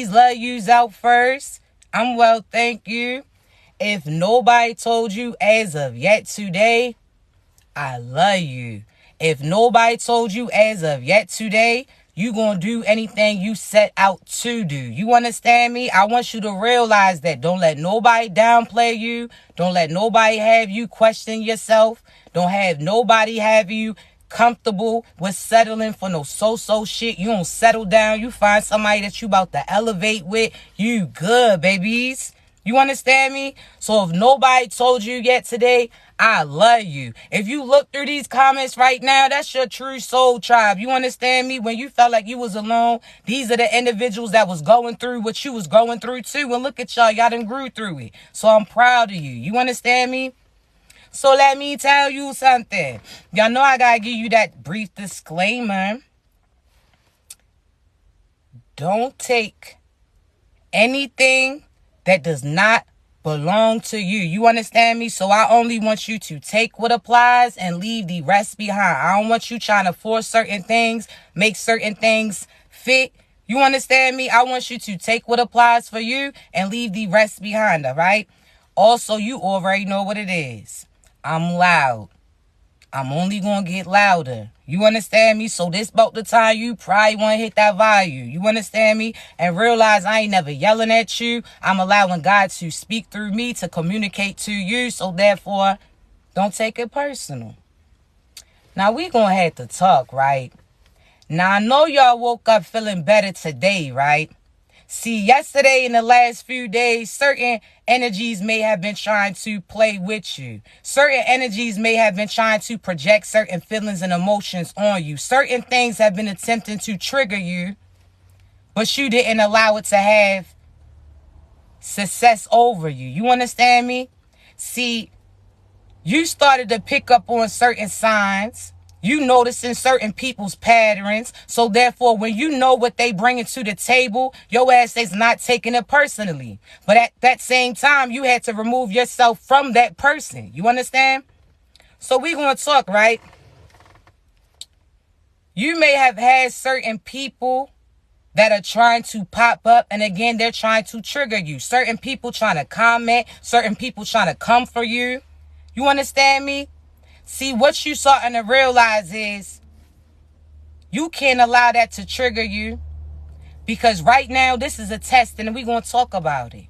these love yous out first. I'm well, thank you. If nobody told you as of yet today, I love you. If nobody told you as of yet today, you gonna do anything you set out to do. You understand me? I want you to realize that. Don't let nobody downplay you. Don't let nobody have you question yourself. Don't have nobody have you comfortable with settling for no so-so shit. You don't settle down. You find somebody that you about to elevate with. You good, babies. You understand me? So if nobody told you yet today, I love you. If you look through these comments right now, that's your true soul tribe. You understand me? When you felt like you was alone, these are the individuals that was going through what you was going through too. And look at y'all done grew through it. So I'm proud of you. You understand me? So let me tell you something. Y'all know I gotta give you that brief disclaimer. Don't take anything that does not belong to you. You understand me? So I only want you to take what applies and leave the rest behind. I don't want you trying to force certain things, make certain things fit. You understand me? I want you to take what applies for you and leave the rest behind, all right? Also, you already know what it is. I'm loud. I'm only going to get louder. You understand me? So this about the time you probably want to hit that value. You understand me? And realize I ain't never yelling at you. I'm allowing God to speak through me to communicate to you. So therefore, don't take it personal. Now we going to have to talk, right? Now I know y'all woke up feeling better today, right? See, yesterday and the last few days, certain energies may have been trying to play with you. Certain energies may have been trying to project certain feelings and emotions on you. Certain things have been attempting to trigger you, but you didn't allow it to have success over you. You understand me? See, you started to pick up on certain signs. You noticing certain people's patterns. So therefore, when you know what they bringing to the table, your ass is not taking it personally. But at that same time, you had to remove yourself from that person. You understand? So we going to talk, right? You may have had certain people that are trying to pop up. And again, they're trying to trigger you. Certain people trying to comment. Certain people trying to come for you. You understand me? See, what you starting to realize is you can't allow that to trigger you, because right now this is a test and we're going to talk about it.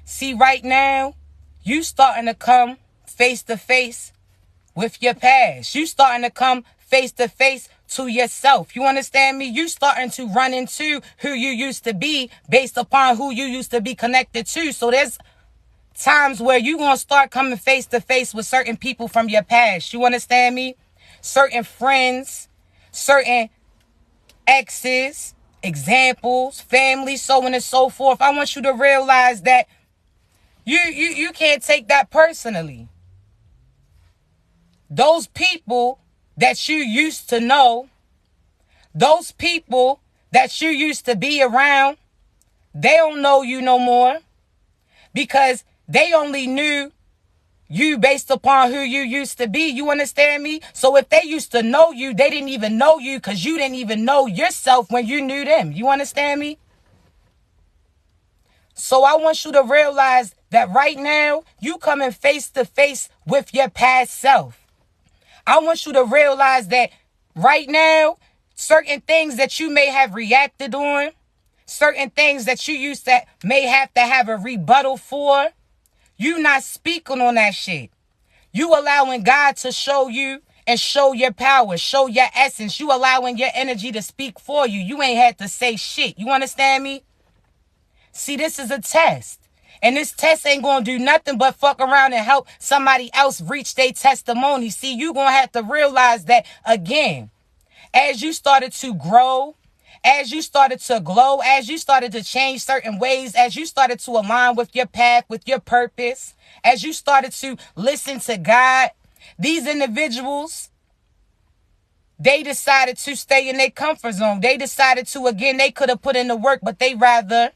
See, right now you starting to come face to face with your past. You starting to come face to face to yourself. You understand me? You starting to run into who you used to be based upon who you used to be connected to. So there's times where you going to start coming face to face with certain people from your past. You understand me? Certain friends, certain exes, examples, family, so on and so forth. I want you to realize that you can't take that personally. Those people that you used to know, those people that you used to be around, they don't know you no more, because they only knew you based upon who you used to be. You understand me? So if they used to know you, they didn't even know you because you didn't even know yourself when you knew them. You understand me? So I want you to realize that right now, you coming face to face with your past self. I want you to realize that right now, certain things that you may have reacted on, certain things that you used to may have to have a rebuttal for, you not speaking on that shit. You allowing God to show you and show your power, show your essence. You allowing your energy to speak for you. You ain't had to say shit. You understand me? See, this is a test. And this test ain't going to do nothing but fuck around and help somebody else reach their testimony. See, you going to have to realize that, again, as you started to grow, as you started to glow, as you started to change certain ways, as you started to align with your path, with your purpose, as you started to listen to God, these individuals, they decided to stay in their comfort zone. They decided to, again, they could have put in the work, but they rather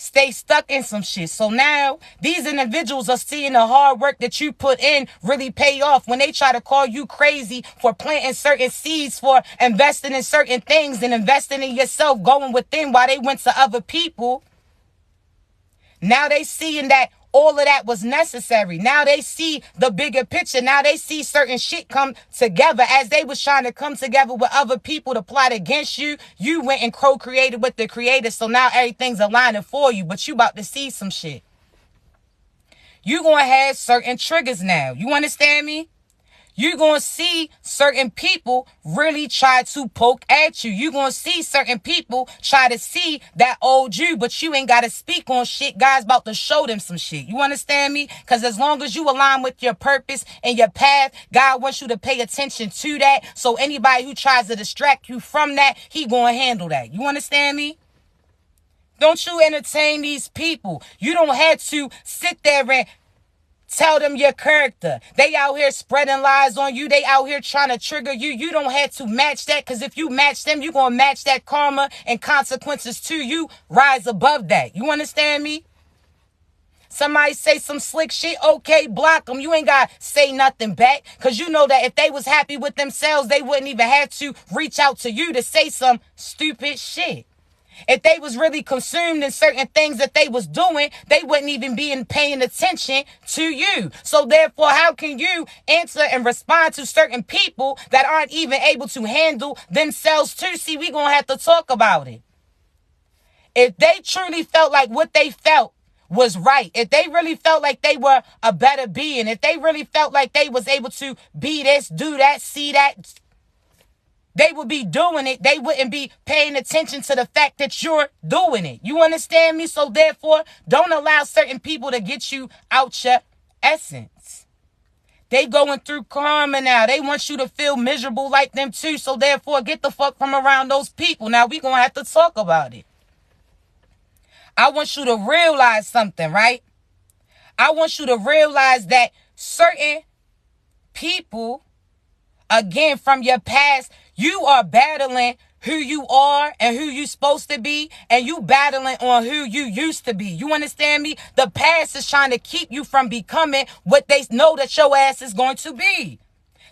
stay stuck in some shit. So now these individuals are seeing the hard work that you put in really pay off when they try to call you crazy for planting certain seeds, for investing in certain things and investing in yourself, going within while they went to other people. Now they seeing that all of that was necessary. Now they see the bigger picture. Now they see certain shit come together. As they was trying to come together with other people to plot against you, you went and co-created with the creator. So now everything's aligning for you, but you about to see some shit. You gonna have certain triggers now. You understand me? You're going to see certain people really try to poke at you. You're going to see certain people try to see that old you, but you ain't got to speak on shit. God's about to show them some shit. You understand me? Because as long as you align with your purpose and your path, God wants you to pay attention to that. So anybody who tries to distract you from that, he going to handle that. You understand me? Don't you entertain these people. You don't have to sit there and tell them your character. They out here spreading lies on you. They out here trying to trigger you. You don't have to match that, because if you match them, you're going to match that karma and consequences to you. Rise above that. You understand me? Somebody say some slick shit, okay, block them. You ain't got to say nothing back, because you know that if they was happy with themselves, they wouldn't even have to reach out to you to say some stupid shit. If they was really consumed in certain things that they was doing, they wouldn't even be paying attention to you. So therefore, how can you answer and respond to certain people that aren't even able to handle themselves too? See, we gonna have to talk about it. If they truly felt like what they felt was right, if they really felt like they were a better being, if they really felt like they was able to be this, do that, see that, they would be doing it. They wouldn't be paying attention to the fact that you're doing it. You understand me? So therefore, don't allow certain people to get you out your essence. They going through karma now. They want you to feel miserable like them too. So therefore, get the fuck from around those people. Now we going to have to talk about it. I want you to realize something, right? I want you to realize that certain people, again, from your past, you are battling who you are and who you supposed to be, and you battling on who you used to be. You understand me? The past is trying to keep you from becoming what they know that your ass is going to be.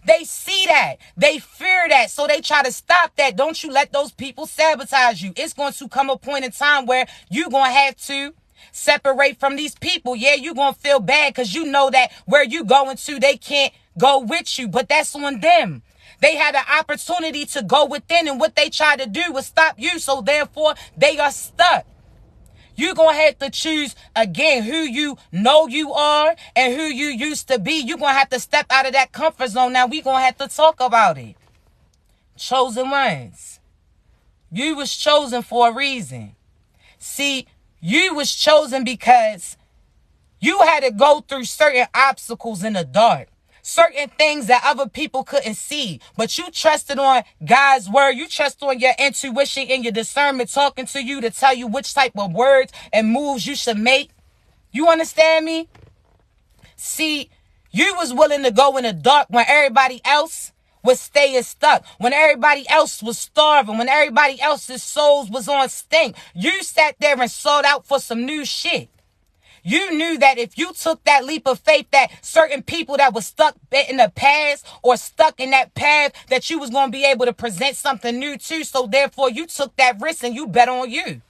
They see that. They fear that. So they try to stop that. Don't you let those people sabotage you. It's going to come a point in time where you're going to have to separate from these people. Yeah, you're going to feel bad because you know that where you going to, they can't go with you. But that's on them. They had an opportunity to go within, and what they tried to do was stop you. So therefore, they are stuck. You're going to have to choose, again, who you know you are and who you used to be. You're going to have to step out of that comfort zone. Now, we're going to have to talk about it. Chosen ones. You was chosen for a reason. See, you was chosen because you had to go through certain obstacles in the dark. Certain things that other people couldn't see, but you trusted on God's word. You trust on your intuition and your discernment talking to you to tell you which type of words and moves you should make. You understand me? See, you was willing to go in the dark when everybody else was staying stuck, when everybody else was starving, when everybody else's souls was on stink. You sat there and sought out for some new shit. You knew that if you took that leap of faith, that certain people that were stuck in the past or stuck in that path, that you was going to be able to present something new to. So therefore, you took that risk and you bet on you.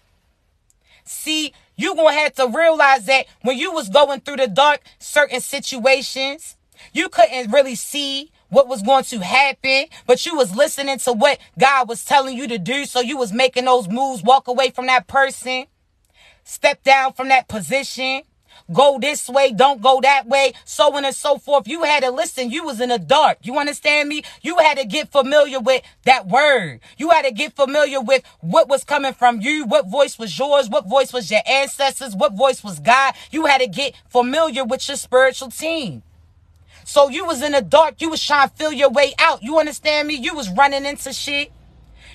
See, you going to have to realize that when you was going through the dark, certain situations, you couldn't really see what was going to happen, but you was listening to what God was telling you to do. So you was making those moves, walk away from that person. Step down from that position. Go this way. Don't go that way. So on and so forth. You had to listen. You was in the dark. You understand me? You had to get familiar with that word. You had to get familiar with what was coming from you. What voice was yours? What voice was your ancestors? What voice was God? You had to get familiar with your spiritual team. So you was in the dark. You was trying to feel your way out. You understand me? You was running into shit.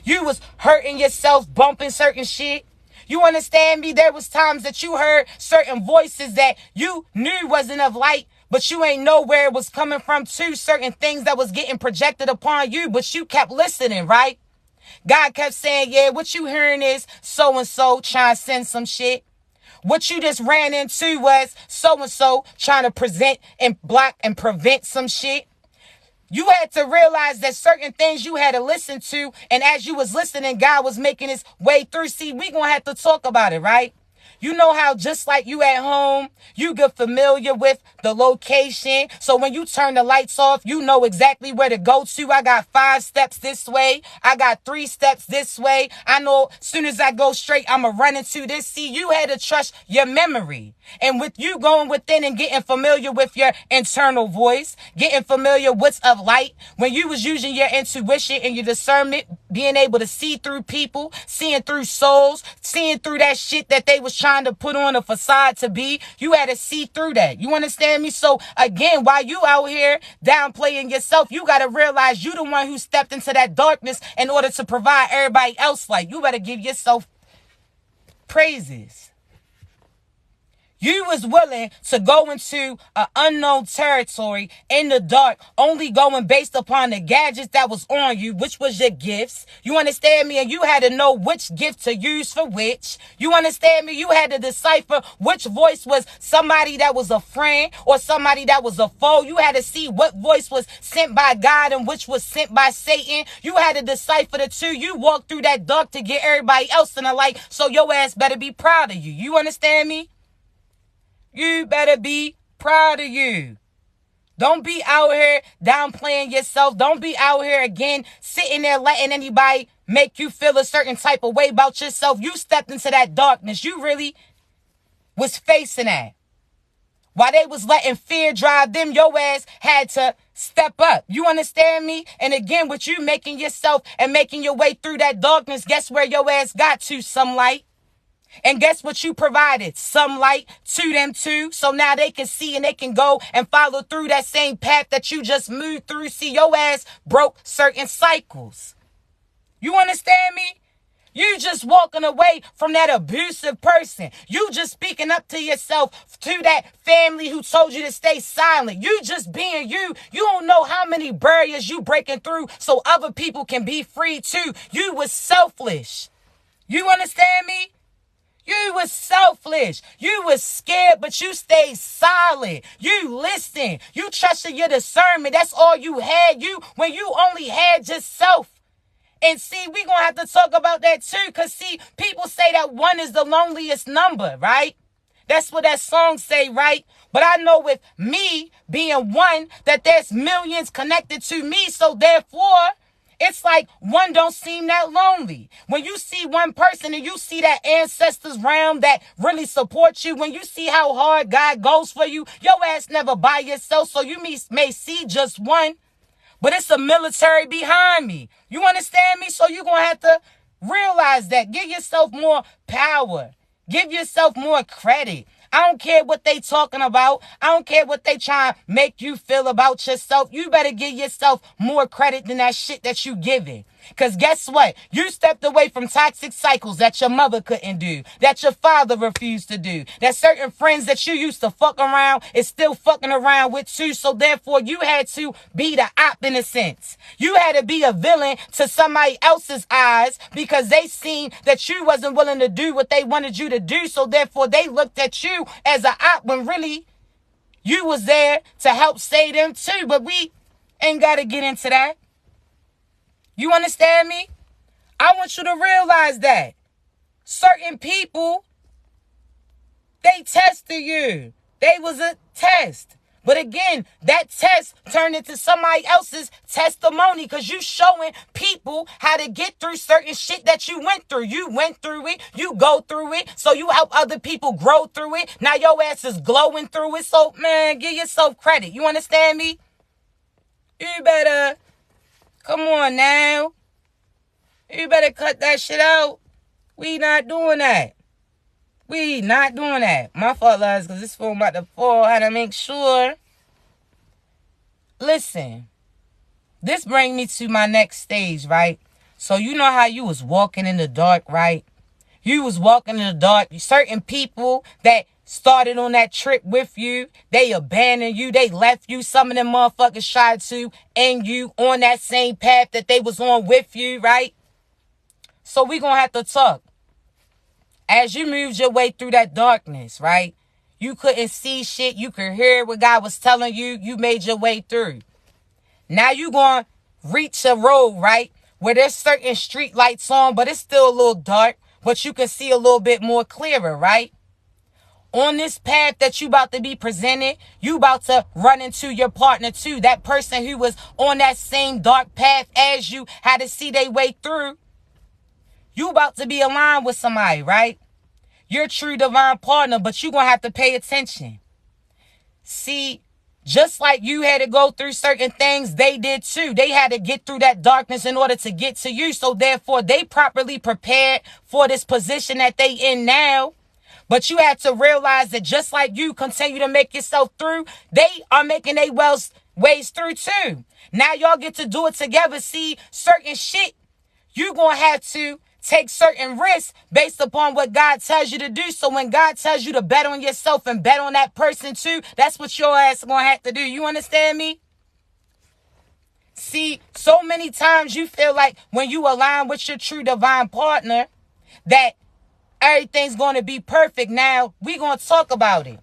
You was hurting yourself, bumping certain shit. You understand me? There was times that you heard certain voices that you knew wasn't of light, but you ain't know where it was coming from too. Certain things that was getting projected upon you, but you kept listening, right? God kept saying, yeah, what you hearing is so-and-so trying to send some shit. What you just ran into was so-and-so trying to present and block and prevent some shit. You had to realize that certain things you had to listen to, and as you was listening, God was making his way through. See, we gonna have to talk about it, right? You know how just like you at home, you get familiar with the location. So when you turn the lights off, you know exactly where to go to. I got 5 steps this way. I got 3 steps this way. I know as soon as I go straight, I'm going to run into this. See, you had to trust your memory. And with you going within and getting familiar with your internal voice, getting familiar what's of light, when you was using your intuition and your discernment, being able to see through people, seeing through souls, seeing through that shit that they was trying to put on a facade to be, you had to see through that. You understand me? So again, while you out here downplaying yourself, you got to realize you the one who stepped into that darkness in order to provide everybody else light. You better give yourself praises. You was willing to go into an unknown territory in the dark, only going based upon the gadgets that was on you, which was your gifts. You understand me? And you had to know which gift to use for which. You understand me? You had to decipher which voice was somebody that was a friend or somebody that was a foe. You had to see what voice was sent by God and which was sent by Satan. You had to decipher the two. You walked through that dark to get everybody else in the light, so your ass better be proud of you. You understand me? You better be proud of you. Don't be out here downplaying yourself. Don't be out here again sitting there letting anybody make you feel a certain type of way about yourself. You stepped into that darkness. You really was facing that. While they was letting fear drive them, your ass had to step up. You understand me? And again, with you making yourself and making your way through that darkness, guess where your ass got to? Some light. And guess what you provided? Some light to them too. So now they can see and they can go and follow through that same path that you just moved through. See, your ass broke certain cycles. You understand me? You just walking away from that abusive person. You just speaking up to yourself, to that family who told you to stay silent. You just being you. You don't know how many barriers you breaking through so other people can be free too. You was selfish. You understand me? You was selfish. You was scared, but you stayed silent. You listened. You trusted your discernment. That's all you had. When you only had yourself. And see, we going to have to talk about that too. Because see, people say that 1 is the loneliest number, right? That's what that song say, right? But I know with me being 1, that there's millions connected to me. So therefore, it's like 1 don't seem that lonely. When you see 1 person and you see that ancestors realm that really supports you, when you see how hard God goes for you, your ass never by yourself. So you may see just 1, but it's a military behind me. You understand me? So you're going to have to realize that. Give yourself more power. Give yourself more credit. I don't care what they talking about. I don't care what they trying to make you feel about yourself. You better give yourself more credit than that shit that you giving. Because guess what? You stepped away from toxic cycles that your mother couldn't do, that your father refused to do, that certain friends that you used to fuck around is still fucking around with too. So therefore, you had to be the op in a sense. You had to be a villain to somebody else's eyes because they seen that you wasn't willing to do what they wanted you to do. So therefore, they looked at you as an op when really you was there to help save them too. But we ain't got to get into that. You understand me? I want you to realize that certain people, they tested you. They was a test. But again, that test turned into somebody else's testimony because you showing people how to get through certain shit that you went through. You went through it. You go through it. So you help other people grow through it. Now your ass is glowing through it. So, man, give yourself credit. You understand me? You better... Come on now. You better cut that shit out. We not doing that. We not doing that. My fault, lads, because this phone about to fall. I had to make sure. Listen. This brings me to my next stage, right? So you know how you was walking in the dark, right? You was walking in the dark. Certain people that started on that trip with you, they abandoned you, they left you. Some of them motherfuckers tried to end you on that same path that they was on with you, right? So we gonna have to talk. As you moved your way through that darkness, right? You couldn't see shit. You could hear what God was telling you. You made your way through. Now you going to reach a road, right? Where there's certain street lights on, but it's still a little dark. But you can see a little bit more clearer, right? On this path that you about to be presented, you about to run into your partner too. That person who was on that same dark path as you had to see their way through. You about to be aligned with somebody, right? Your true divine partner, but you going to have to pay attention. See, just like you had to go through certain things, they did too. They had to get through that darkness in order to get to you. So therefore, they properly prepared for this position that they in now. But you had to realize that just like you continue to make yourself through, they are making their ways through too. Now y'all get to do it together. See, certain shit, you going to have to take certain risks based upon what God tells you to do. So when God tells you to bet on yourself and bet on that person too, that's what your ass going to have to do. You understand me? See, so many times you feel like when you align with your true divine partner that everything's going to be perfect. Now, we're going to talk about it.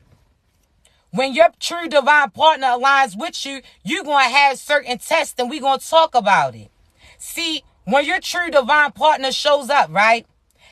When your true divine partner aligns with you, you're going to have certain tests and we're going to talk about it. See, when your true divine partner shows up, right?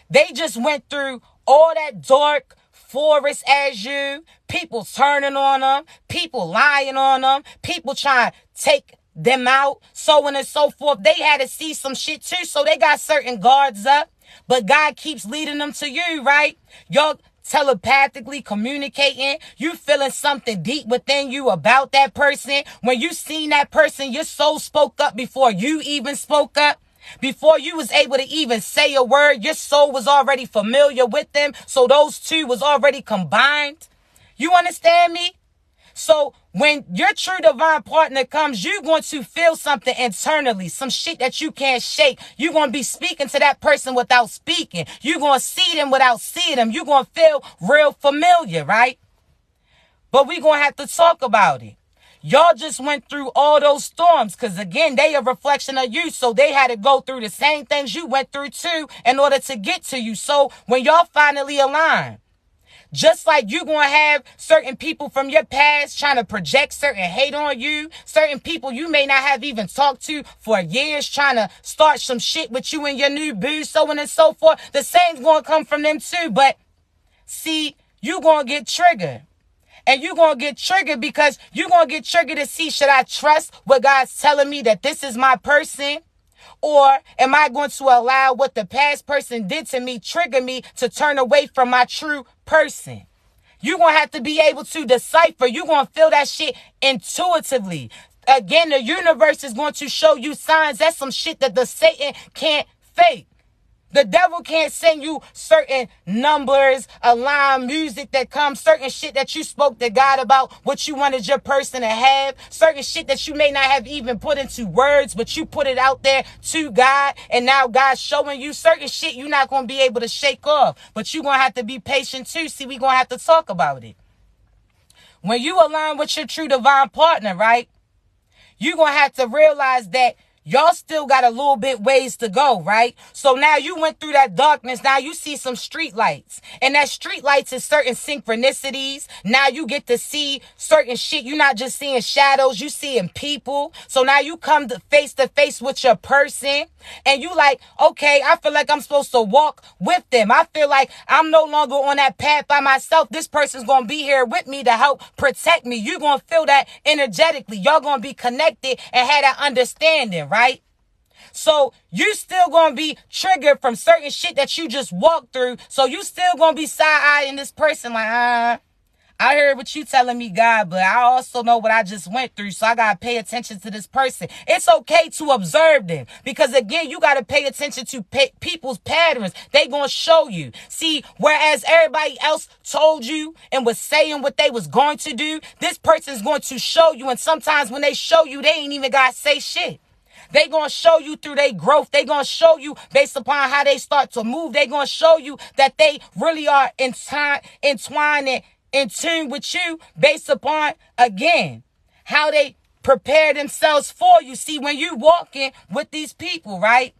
They just went through all that dark forest as you, people turning on them, people lying on them, people trying to take them out, so on and so forth. They had to see some shit too, so they got certain guards up. But God keeps leading them to you, right? Y'all telepathically communicating. You feeling something deep within you about that person. When you seen that person, your soul spoke up before you even spoke up. Before you was able to even say a word, your soul was already familiar with them. So those two was already combined. You understand me? So when your true divine partner comes, you're going to feel something internally, some shit that you can't shake. You're going to be speaking to that person without speaking. You're going to see them without seeing them. You're going to feel real familiar, right? But we're going to have to talk about it. Y'all just went through all those storms because, again, they a reflection of you. So they had to go through the same things you went through, too, in order to get to you. So when y'all finally align, just like you going to have certain people from your past trying to project certain hate on you, certain people you may not have even talked to for years trying to start some shit with you and your new boo, so on and so forth. The same's going to come from them too. But see, you going to get triggered. And you're going to get triggered because you're going to get triggered to see, should I trust what God's telling me that this is my person? Or am I going to allow what the past person did to me trigger me to turn away from my true person? You're going to have to be able to decipher. You're going to feel that shit intuitively. Again, the universe is going to show you signs. That's some shit that the Satan can't fake. The devil can't send you certain numbers, alarm music that comes, certain shit that you spoke to God about, what you wanted your person to have, certain shit that you may not have even put into words, but you put it out there to God, and now God's showing you certain shit you're not going to be able to shake off, but you're going to have to be patient too. See, we're going to have to talk about it. When you align with your true divine partner, right, you're going to have to realize that y'all still got a little bit ways to go, right? So now you went through that darkness. Now you see some street lights. And that street lights is certain synchronicities. Now you get to see certain shit. You're not just seeing shadows. You seeing people. So now you come to face with your person. And you like, okay, I feel like I'm supposed to walk with them. I feel like I'm no longer on that path by myself. This person's going to be here with me to help protect me. You're going to feel that energetically. Y'all going to be connected and have that understanding, right? So you still going to be triggered from certain shit that you just walked through. So you still going to be side-eyeing this person like, I heard what you telling me, God, but I also know what I just went through, so I got to pay attention to this person. It's okay to observe them because, again, you got to pay attention to people's patterns. They going to show you. See, whereas everybody else told you and was saying what they was going to do, this person's going to show you, and sometimes when they show you, they ain't even got to say shit. They going to show you through their growth. They going to show you based upon how they start to move. They going to show you that they really are entwined and in tune with you based upon, again, how they prepare themselves for you. See, when you walking with these people, right,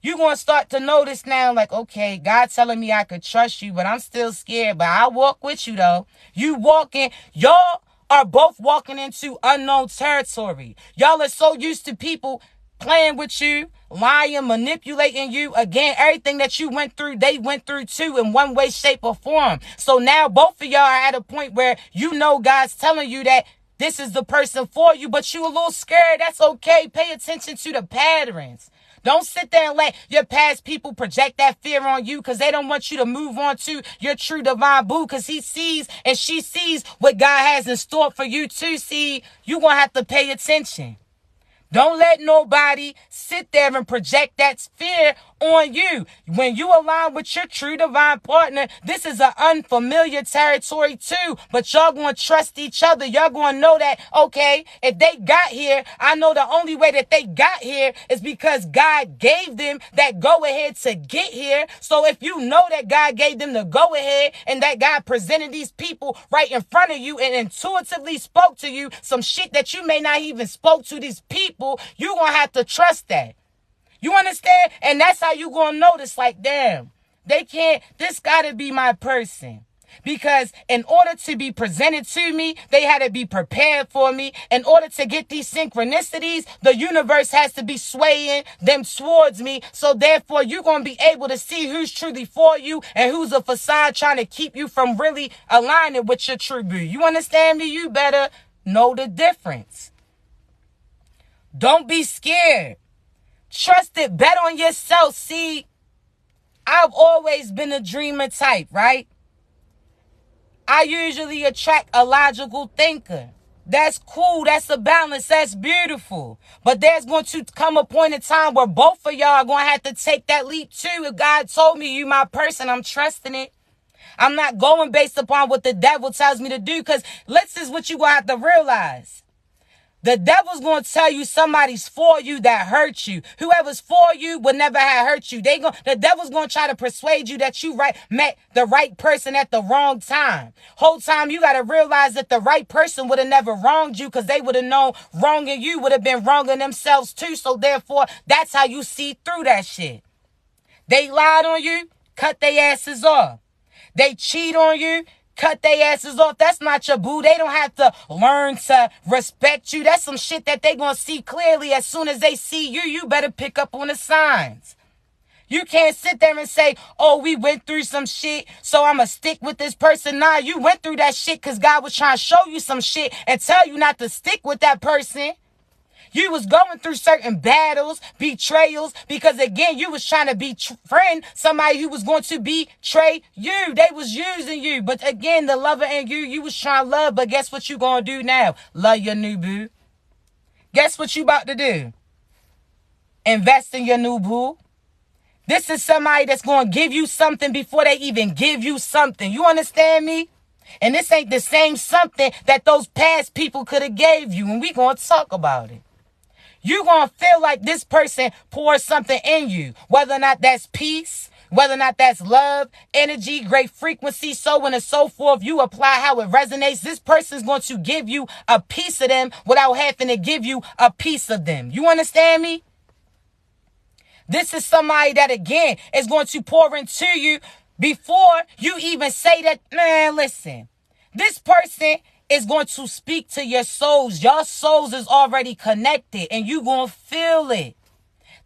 You're going to start to notice now, like, okay, God telling me I could trust you, but I'm still scared. But I walk with you, though. You walking, y'all are both walking into unknown territory. Y'all are so used to people playing with you, lying, manipulating you. Again, everything that you went through, they went through too in one way, shape, or form. So now both of y'all are at a point where you know God's telling you that this is the person for you, but you a little scared. That's okay. Pay attention to the patterns. Don't sit there and let your past people project that fear on you because they don't want you to move on to your true divine boo because he sees and she sees what God has in store for you too. See, you're going to have to pay attention. Don't let nobody sit there and project that fear on you. When you align with your true divine partner, this is an unfamiliar territory too. But y'all going to trust each other. Y'all going to know that, okay, if they got here, I know the only way that they got here is because God gave them that go ahead to get here. So if you know that God gave them the go ahead and that God presented these people right in front of you and intuitively spoke to you some shit that you may not even spoke to these people, you're going to have to trust that. You understand? And that's how you going to notice, like, damn, this got to be my person. Because in order to be presented to me, they had to be prepared for me. In order to get these synchronicities, the universe has to be swaying them towards me. So therefore, you're going to be able to see who's truly for you and who's a facade trying to keep you from really aligning with your true boo. You understand me? You better know the difference. Don't be scared. Trust it. Bet on yourself. See, I've always been a dreamer type, right? I usually attract a logical thinker. That's cool. That's a balance. That's beautiful. But there's going to come a point in time where both of y'all are going to have to take that leap too. If God told me you my person, I'm trusting it. I'm not going based upon what the devil tells me to do, because this is what you're going to have to realize. The devil's going to tell you somebody's for you that hurt you. Whoever's for you would never have hurt you. The devil's going to try to persuade you that you met the right person at the wrong time. Whole time you got to realize that the right person would have never wronged you, because they would have known wronging you would have been wronging themselves too. So therefore, that's how you see through that shit. They lied on you, cut their asses off. They cheat on you, cut their asses off. That's not your boo. They don't have to learn to respect you. That's some shit that they gonna see clearly. As soon as they see you, you better pick up on the signs. You can't sit there and say, oh, we went through some shit, so I'm gonna stick with this person. Nah, you went through that shit because God was trying to show you some shit and tell you not to stick with that person. You was going through certain battles, betrayals, because again, you was trying to befriend somebody who was going to betray you. They was using you. But again, the lover in you was trying to love. But guess what you gonna do now? Love your new boo. Guess what you about to do? Invest in your new boo. This is somebody that's going to give you something before they even give you something. You understand me? And this ain't the same something that those past people could have gave you. And we going to talk about it. You're going to feel like this person pours something in you, whether or not that's peace, whether or not that's love, energy, great frequency, so on and so forth. You apply how it resonates. This person's going to give you a piece of them without having to give you a piece of them. You understand me? This is somebody that, again, is going to pour into you before you even say that, man, listen, this person is going to speak to your souls. Your souls is already connected and you going to feel it.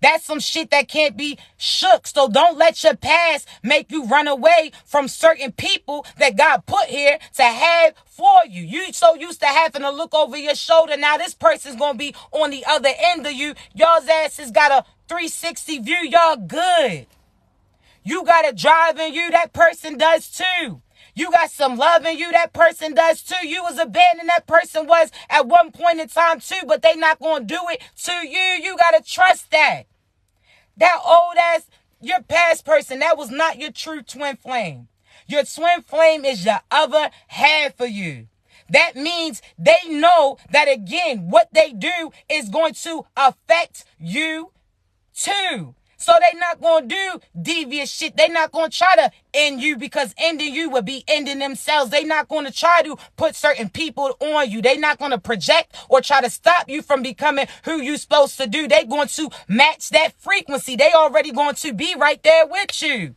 That's some shit that can't be shook. So don't let your past make you run away from certain people that God put here to have for you. You so used to having to look over your shoulder. Now this person's going to be on the other end of you. Y'all's asses got a 360 view. Y'all good. You got a drive in you. That person does too. You got some love in you. That person does too. You was abandoned. That person was at one point in time too, but they not going to do it to you. You got to trust that. That old ass, your past person, that was not your true twin flame. Your twin flame is your other half of you. That means they know that, again, what they do is going to affect you too. So they not going to do devious shit. They not going to try to end you, because ending you would be ending themselves. They not going to try to put certain people on you. They not going to project or try to stop you from becoming who you supposed to do. They going to match that frequency. They already going to be right there with you.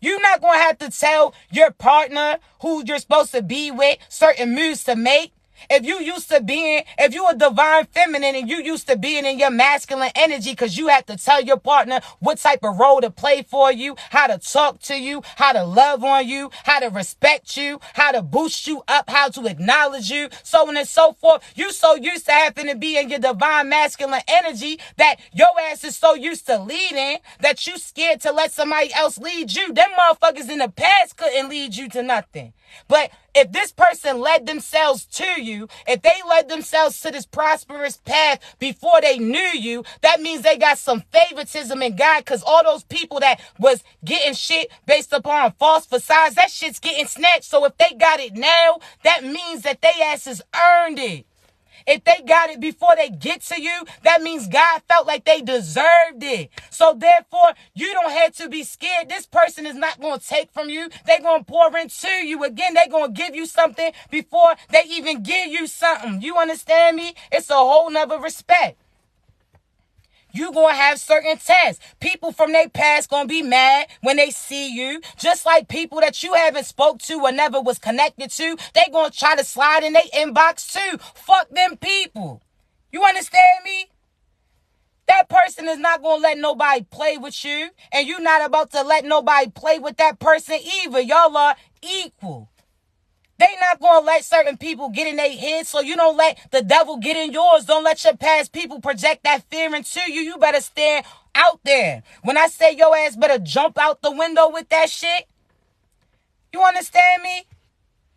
You're not going to have to tell your partner who you're supposed to be with certain moves to make. If you a divine feminine and you used to being in your masculine energy, because you have to tell your partner what type of role to play for you, how to talk to you, how to love on you, how to respect you, how to boost you up, how to acknowledge you, so on and so forth. You so used to having to be in your divine masculine energy that your ass is so used to leading that you scared to let somebody else lead you. Them motherfuckers in the past couldn't lead you to nothing. But if this person led themselves to you, if they led themselves to this prosperous path before they knew you, that means they got some favoritism in God, because all those people that was getting shit based upon false facades, that shit's getting snatched. So if they got it now, that means that they asses earned it. If they got it before they get to you, that means God felt like they deserved it. So therefore, you don't have to be scared. This person is not going to take from you. They're going to pour into you. Again, they're going to give you something before they even give you something. You understand me? It's a whole nother respect. You going to have certain tests. People from their past going to be mad when they see you. Just like people that you haven't spoke to or never was connected to, they going to try to slide in their inbox too. Fuck them people. You understand me? That person is not going to let nobody play with you. And you're not about to let nobody play with that person either. Y'all are equal. They not going to let certain people get in their heads, so you don't let the devil get in yours. Don't let your past people project that fear into you. You better stand out there. When I say your ass better jump out the window with that shit, you understand me?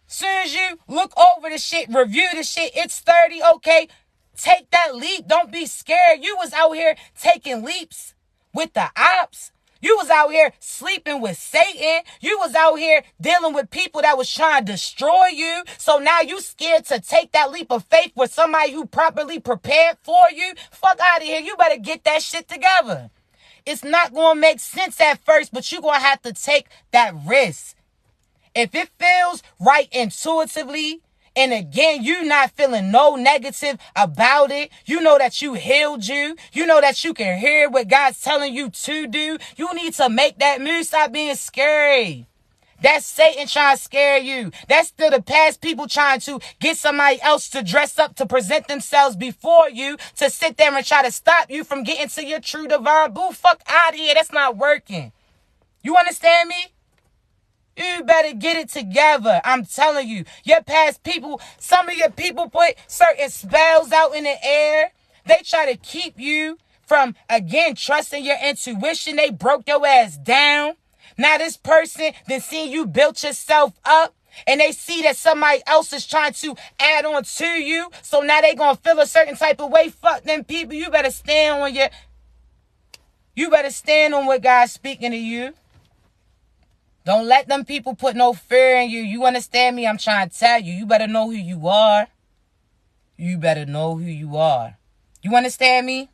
Soon as you look over the shit, review the shit, it's 30, okay, take that leap. Don't be scared. You was out here taking leaps with the ops. You was out here sleeping with Satan. You was out here dealing with people that was trying to destroy you. So now you scared to take that leap of faith with somebody who properly prepared for you. Fuck out of here. You better get that shit together. It's not going to make sense at first, but you're going to have to take that risk. If it feels right intuitively, and again, you not feeling no negative about it. You know that you healed you. You know that you can hear what God's telling you to do. You need to make that move. Stop being scary. That's Satan trying to scare you. That's still the past people trying to get somebody else to dress up, to present themselves before you, to sit there and try to stop you from getting to your true divine boo. Fuck out of here. That's not working. You understand me? You better get it together. I'm telling you. Your past people, some of your people put certain spells out in the air. They try to keep you from, again, trusting your intuition. They broke your ass down. Now this person, then seeing you built yourself up, and they see that somebody else is trying to add on to you. So now they going to feel a certain type of way. Fuck them people. You better stand on what God's speaking to you. Don't let them people put no fear in you. You understand me? I'm trying to tell you. You better know who you are. You better know who you are. You understand me?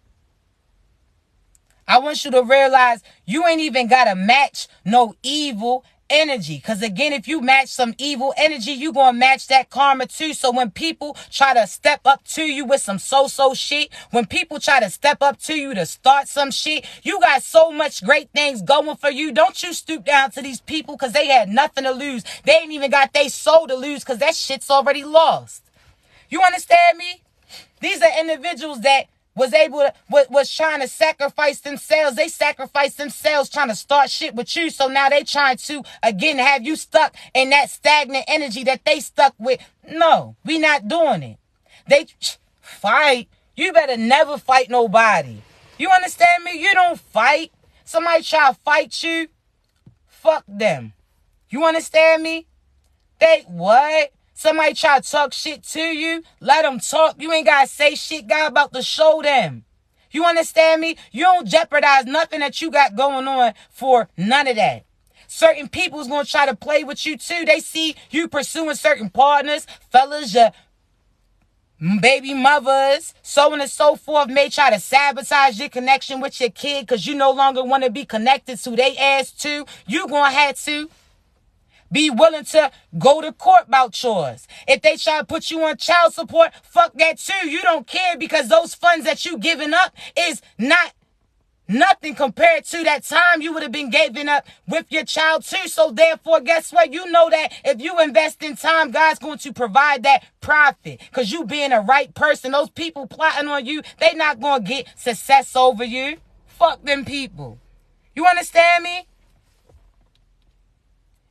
I want you to realize you ain't even got to match no evil energy. Because again, if you match some evil energy, you going to match that karma too. So when people try to step up to you with some so-so shit, when people try to step up to you to start some shit, you got so much great things going for you. Don't you stoop down to these people, because they had nothing to lose. They ain't even got their soul to lose, because that shit's already lost. You understand me? These are individuals that was trying to sacrifice themselves. They sacrificed themselves trying to start shit with you. So now they trying to, again, have you stuck in that stagnant energy that they stuck with. No, we not doing it. They fight. You better never fight nobody. You understand me? You don't fight. Somebody try to fight you. Fuck them. You understand me? They what? Somebody try to talk shit to you, let them talk. You ain't got to say shit. God about to show them. You understand me? You don't jeopardize nothing that you got going on for none of that. Certain people's going to try to play with you too. They see you pursuing certain partners. Fellas, baby mothers, so on and so forth, may try to sabotage your connection with your kid because you no longer want to be connected to they ass too. You gonna have to be willing to go to court about yours. If they try to put you on child support, fuck that too. You don't care because those funds that you giving up is not nothing compared to that time you would have been giving up with your child too. So therefore, guess what? You know that if you invest in time, God's going to provide that profit. Because you being a right person, those people plotting on you, they not going to get success over you. Fuck them people. You understand me?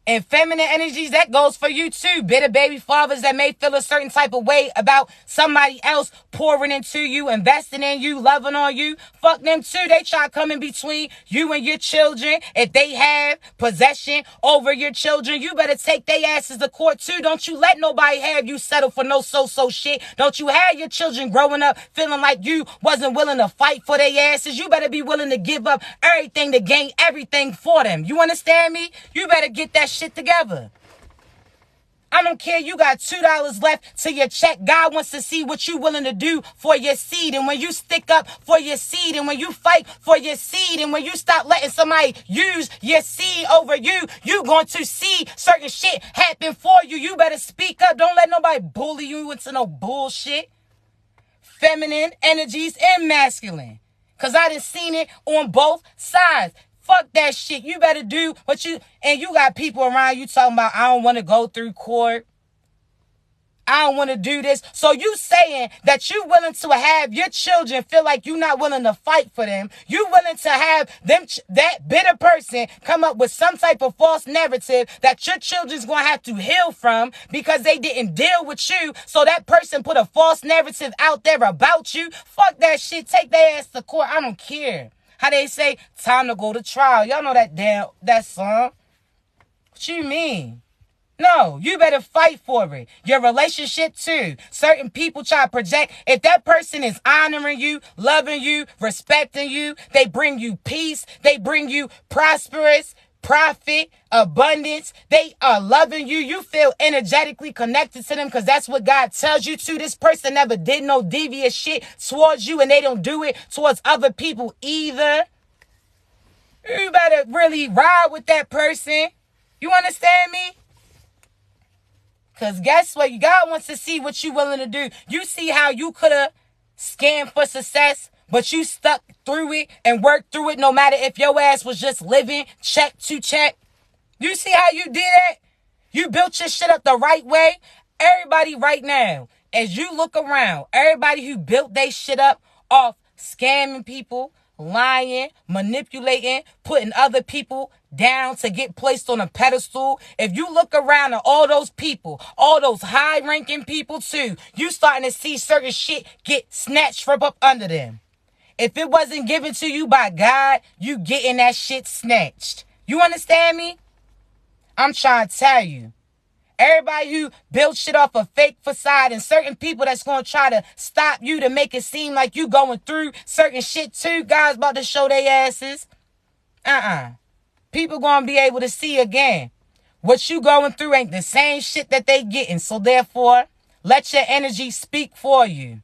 And feminine energies, that goes for you too. Bitter baby fathers that may feel a certain type of way about somebody else pouring into you, investing in you, loving on you. Fuck them too. They try to come in between you and your children. If they have possession over your children, you better take their asses to court too. Don't you let nobody have you settle for no so-so shit. Don't you have your children growing up feeling like you wasn't willing to fight for their asses. You better be willing to give up everything to gain everything for them. You understand me? You better get that shit together. I don't care. You got $2 left to your check. God wants to see what you willing to do for your seed. And when you stick up for your seed, and when you fight for your seed, and when you stop letting somebody use your seed over you, you going to see certain shit happen for you. You better speak up. Don't let nobody bully you into no bullshit. Feminine energies and masculine. Because I done seen it on both sides. Fuck that shit. You better do what you... And you got people around you talking about, I don't want to go through court. I don't want to do this. So you saying that you willing to have your children feel like you're not willing to fight for them. You willing to have them, that bitter person come up with some type of false narrative that your children's going to have to heal from because they didn't deal with you. So that person put a false narrative out there about you. Fuck that shit. Take their ass to court. I don't care. How they say, time to go to trial. Y'all know that song. What you mean? No, you better fight for it. Your relationship too. Certain people try to project. If that person is honoring you, loving you, respecting you, they bring you peace. They bring you prosperous, profit, abundance. They are loving you. You feel energetically connected to them because that's what God tells you to. This person never did no devious shit towards you, and they don't do it towards other people either. You better really ride with that person. You understand me? Because guess what? God wants to see what you're willing to do. You see how you could have scammed for success, but you stuck through it and worked through it no matter if your ass was just living check to check. You see how you did it? You built your shit up the right way. Everybody right now, as you look around, everybody who built their shit up off scamming people, lying, manipulating, putting other people down to get placed on a pedestal. If you look around at all those people, all those high-ranking people too, you starting to see certain shit get snatched from up under them. If it wasn't given to you by God, you getting that shit snatched. You understand me? I'm trying to tell you. Everybody who built shit off a fake facade, and certain people that's going to try to stop you to make it seem like you going through certain shit too, God's about to show their asses. People going to be able to see again. What you going through ain't the same shit that they getting. So therefore, let your energy speak for you.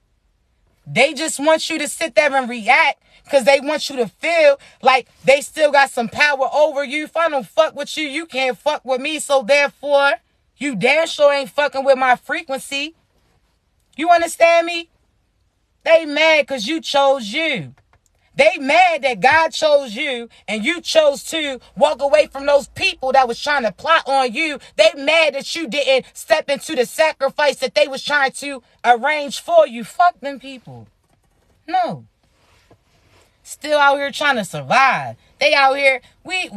They just want you to sit there and react because they want you to feel like they still got some power over you. If I don't fuck with you, you can't fuck with me. So therefore, you damn sure ain't fucking with my frequency. You understand me? They mad because you chose you. They mad that God chose you and you chose to walk away from those people that was trying to plot on you. They mad that you didn't step into the sacrifice that they was trying to arrange for you. Fuck them people. No. Still out here trying to survive. They out here, we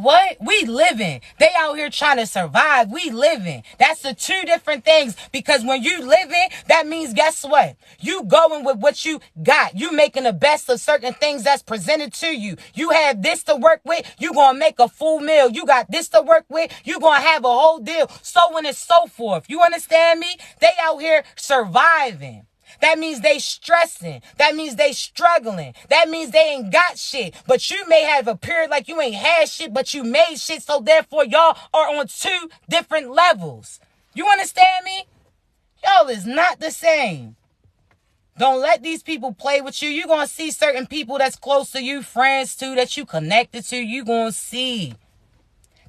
living. They out here trying to survive. We living. That's the two different things. Because when you living, that means guess what? You going with what you got. You making the best of certain things that's presented to you. You have this to work with. You gonna make a full meal. You got this to work with. You gonna have a whole deal. So on and so forth. You understand me? They out here surviving. That means they stressing. That means they struggling. That means they ain't got shit. But you may have appeared like you ain't had shit, but you made shit. So therefore, y'all are on two different levels. You understand me? Y'all is not the same. Don't let these people play with you. You're going to see certain people that's close to you, friends too, that you connected to. You're going to see.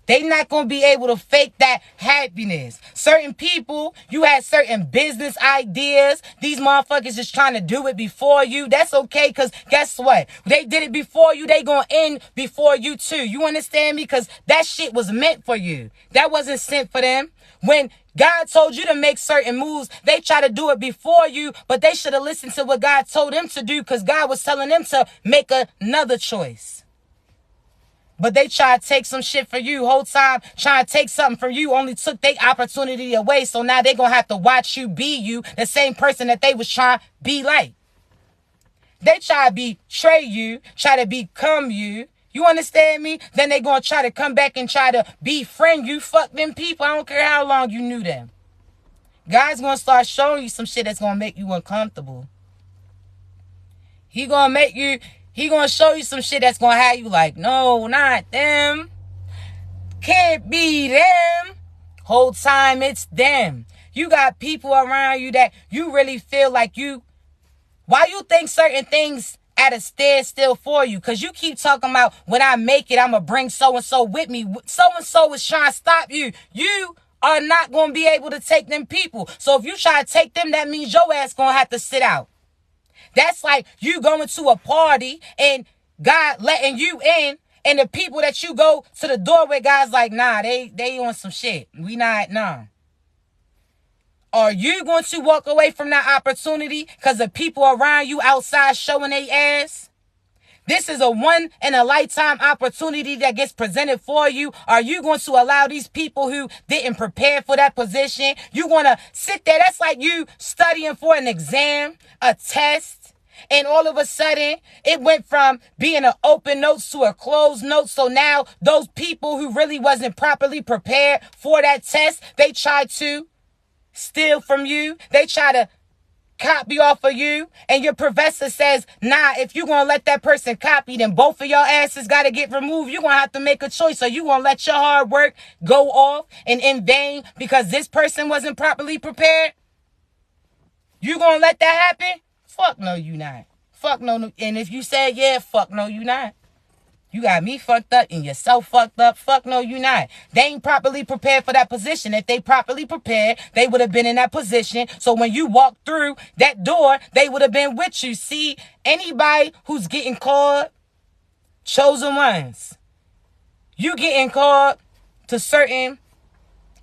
They not going to be able to fake that happiness. Certain people, you had certain business ideas. These motherfuckers is trying to do it before you. That's okay, because guess what? They did it before you. They going to end before you too. You understand me? Because that shit was meant for you. That wasn't sent for them. When God told you to make certain moves, they try to do it before you, but they should have listened to what God told them to do, because God was telling them to make another choice. But they try to take some shit for you. Whole time trying to take something from you, only took their opportunity away. So now they going to have to watch you be you, the same person that they was trying to be like. They try to betray you, try to become you. You understand me? Then they going to try to come back and try to befriend you. Fuck them people. I don't care how long you knew them. God's going to start showing you some shit that's going to make you uncomfortable. He going to show you some shit that's going to have you like, no, not them. Can't be them. Whole time it's them. You got people around you that you really feel like why you think certain things at a standstill for you? Because you keep talking about, when I make it, I'm going to bring so-and-so with me. So-and-so is trying to stop you. You are not going to be able to take them people. So if you try to take them, that means your ass going to have to sit out. That's like you going to a party and God letting you in, and the people that you go to the door with, God's like, nah, they on some shit. We not, nah. Are you going to walk away from that opportunity because the people around you outside showing their ass? This is a one-in-a-lifetime opportunity that gets presented for you. Are you going to allow these people who didn't prepare for that position? You going to sit there? That's like you studying for an exam, a test, and all of a sudden it went from being an open notes to a closed note. So now those people who really wasn't properly prepared for that test, they try to steal from you. They try to copy off of you, and your professor says, nah, if you're going to let that person copy, then both of your asses got to get removed. You're going to have to make a choice. Are you going to let your hard work go off and in vain because this person wasn't properly prepared? You going to let that happen? Fuck no, you not. Fuck no. And if you say yeah, fuck no, you not. You got me fucked up and yourself fucked up. Fuck no, you not. They ain't properly prepared for that position. If they properly prepared, they would have been in that position. So when you walk through that door, they would have been with you. See, anybody who's getting called, chosen ones. You getting called to certain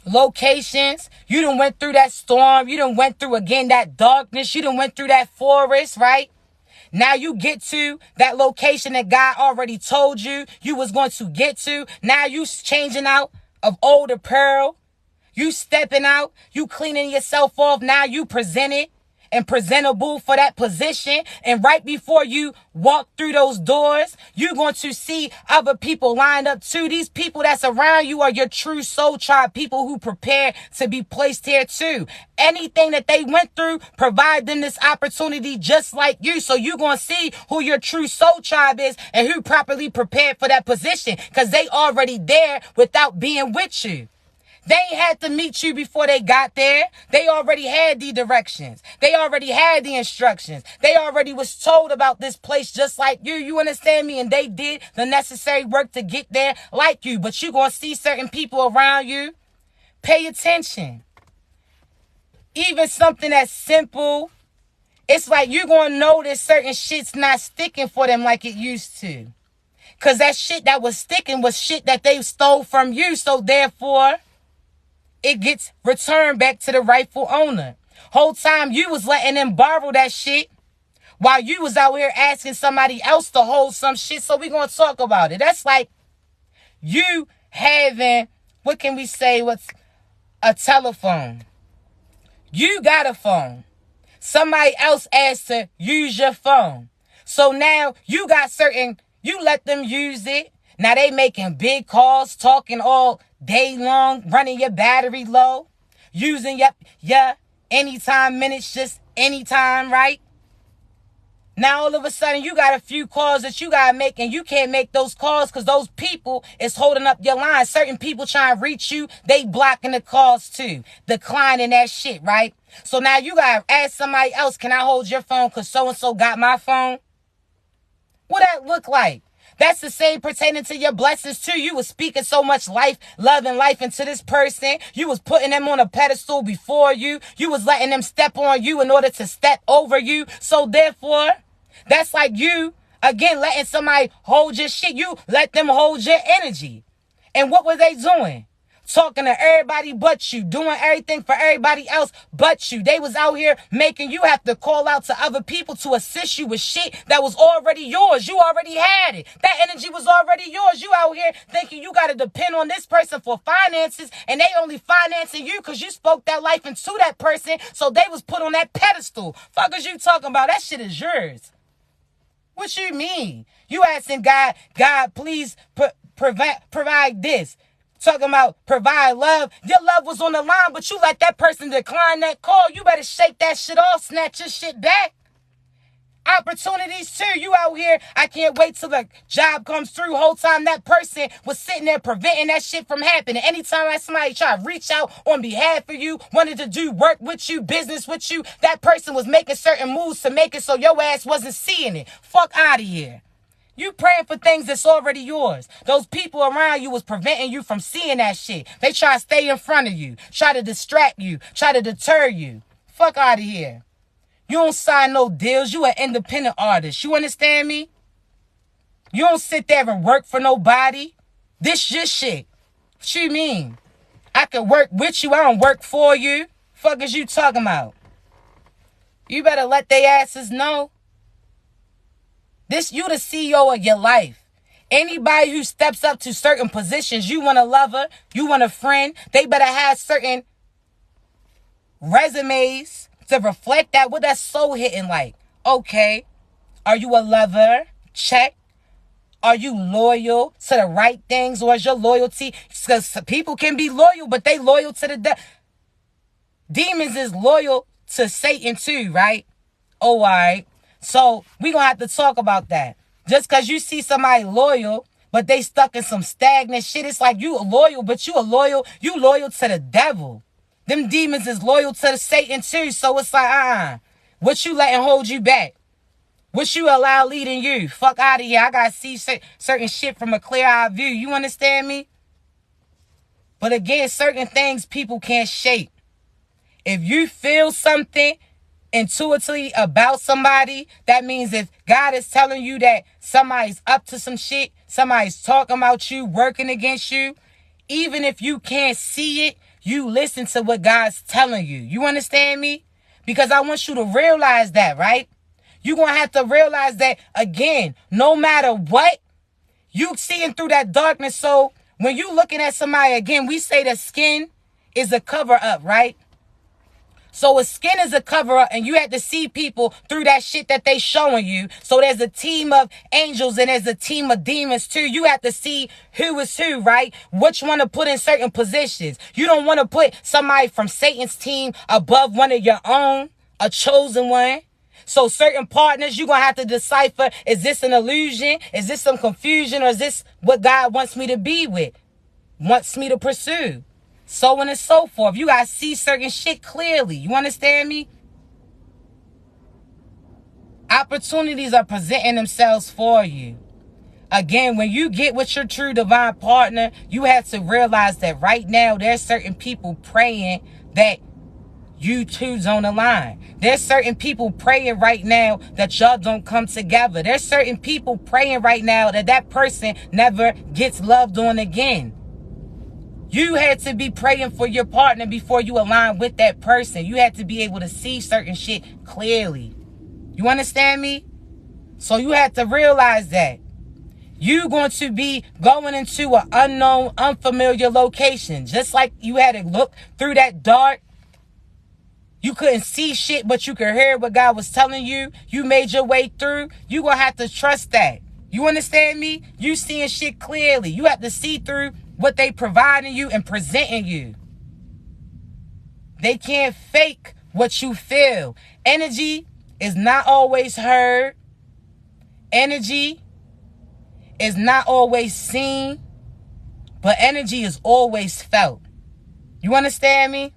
locations. You done went through that storm. You done went through, again, that darkness. You done went through that forest, right? Now you get to that location that God already told you was going to get to. Now you changing out of old apparel. You stepping out. You cleaning yourself off. Now you presented and presentable for that position. And right before you walk through those doors, you're going to see other people lined up too. These people that's around you are your true soul tribe, people who prepare to be placed here too. Anything that they went through, provide them this opportunity just like you. So you're going to see who your true soul tribe is and who properly prepared for that position, because they already there without being with you. They ain't had to meet you before they got there. They already had the directions. They already had the instructions. They already was told about this place just like you. You understand me? And they did the necessary work to get there like you. But you going to see certain people around you. Pay attention. Even something that's simple, it's like you're going to notice certain shit's not sticking for them like it used to. Because that shit that was sticking was shit that they stole from you. So therefore, it gets returned back to the rightful owner. Whole time you was letting them borrow that shit while you was out here asking somebody else to hold some shit. So we going to talk about it. That's like you having, what can we say, what's a telephone. You got a phone. Somebody else asked to use your phone. So now you got certain, you let them use it. Now they making big calls, talking all day long, running your battery low, using your anytime minutes, just anytime, right? Now all of a sudden you got a few calls that you gotta make, and you can't make those calls because those people is holding up your line. Certain people trying to reach you, they blocking the calls too, declining that shit, right? So now you gotta ask somebody else, can I hold your phone because so-and-so got my phone? What that look like? That's the same pertaining to your blessings too. You was speaking so much life, love, and life into this person. You was putting them on a pedestal before you. You was letting them step on you in order to step over you. So therefore, that's like you, again, letting somebody hold your shit. You let them hold your energy. And what were they doing? Talking to everybody but you, doing everything for everybody else but you. They was out here making you have to call out to other people to assist you with shit that was already yours. You already had it. That energy was already yours. You out here thinking you got to depend on this person for finances, and they only financing you because you spoke that life into that person, so they was put on that pedestal. Fuck is you talking about? That shit is yours. What you mean? You asking God, please provide this. Talking about provide love. Your love was on the line, but you let that person decline that call. You better shake that shit off, snatch your shit back. Opportunities too. You out here, I can't wait till the job comes through. Whole time that person was sitting there preventing that shit from happening. Anytime somebody try to reach out on behalf of you, wanted to do work with you, business with you, that person was making certain moves to make it so your ass wasn't seeing it. Fuck out of here. You praying for things that's already yours. Those people around you was preventing you from seeing that shit. They try to stay in front of you, try to distract you, try to deter you. Fuck out of here. You don't sign no deals. You an independent artist. You understand me? You don't sit there and work for nobody. This your shit. What you mean? I can work with you. I don't work for you. Fuck is you talking about? You better let they asses know. You the CEO of your life. Anybody who steps up to certain positions, you want a lover, you want a friend, they better have certain resumes to reflect that. What that soul hitting like? Okay, are you a lover? Check. Are you loyal to the right things, or is your loyalty? Because people can be loyal, but they loyal to the demons is loyal to Satan too, right? Oh, all right. So we gonna have to talk about that. Just because you see somebody loyal, but they stuck in some stagnant shit, it's like you loyal, but you loyal to the devil. Them demons is loyal to the Satan too. So it's like, what you letting hold you back? What you allow leading you? Fuck out of here. I gotta see certain shit from a clear-eyed view. You understand me? But again, certain things people can't shape. If you feel something intuitively about somebody, that means if God is telling you that somebody's up to some shit, somebody's talking about you, working against you, even if you can't see it, you listen to what God's telling you. You understand me? Because I want you to realize that, right? You're going to have to realize that, again, no matter what, you seeing through that darkness. So when you looking at somebody, again, we say that skin is a cover up, right? So a skin is a cover up, and you have to see people through that shit that they showing you. So there's a team of angels and there's a team of demons too. You have to see who is who, right? Which one to put in certain positions. You don't want to put somebody from Satan's team above one of your own, a chosen one. So certain partners, you're going to have to decipher, is this an illusion? Is this some confusion? Or is this what God wants me to be with? Wants me to pursue? So on and so forth. You got to see certain shit clearly. You understand me? Opportunities are presenting themselves for you. Again, when you get with your true divine partner, you have to realize that right now there's certain people praying that you two's on the line. There's certain people praying right now that y'all don't come together. There's certain people praying right now that that person never gets loved on again. You had to be praying for your partner before you align with that person. You had to be able to see certain shit clearly. You understand me? So you have to realize that you're going to be going into an unknown, unfamiliar location. Just like you had to look through that dark. You couldn't see shit, but you could hear what God was telling you. You made your way through. You're going to have to trust that. You understand me? You seeing shit clearly. You have to see through what they providing you and presenting you. They can't fake what you feel. Energy is not always heard. energy is not always seen, but energy is always felt. You understand me?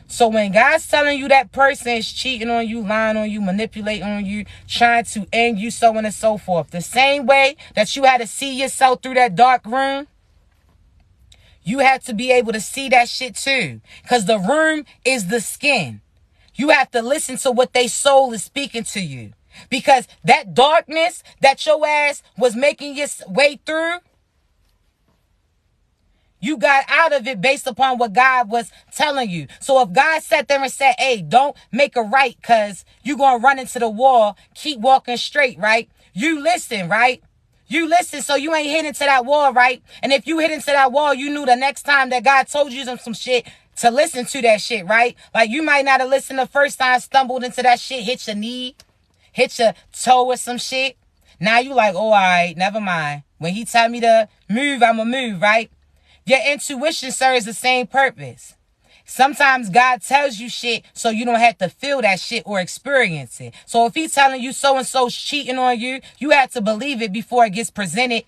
So when God's telling you that person is cheating on you, lying on you, manipulating on you, trying to end you, so on and so forth, the same way that you had to see yourself through that dark room, you have to be able to see that shit too. Because the room is the skin. You have to listen to what their soul is speaking to you. Because that darkness that your ass was making your way through, you got out of it based upon what God was telling you. So if God sat there and said, hey, don't make a right because you're going to run into the wall, keep walking straight, right? You listen, right? You listen, so you ain't hit into that wall, right? And if you hit into that wall, you knew the next time that God told you some shit to listen to that shit, right? Like you might not have listened the first time, stumbled into that shit, hit your knee, hit your toe or some shit. Now you like, oh, all right, never mind. When he tell me to move, I'ma move, right? Your intuition serves the same purpose. Sometimes God tells you shit so you don't have to feel that shit or experience it. So if he's telling you so-and-so's cheating on you, you have to believe it before it gets presented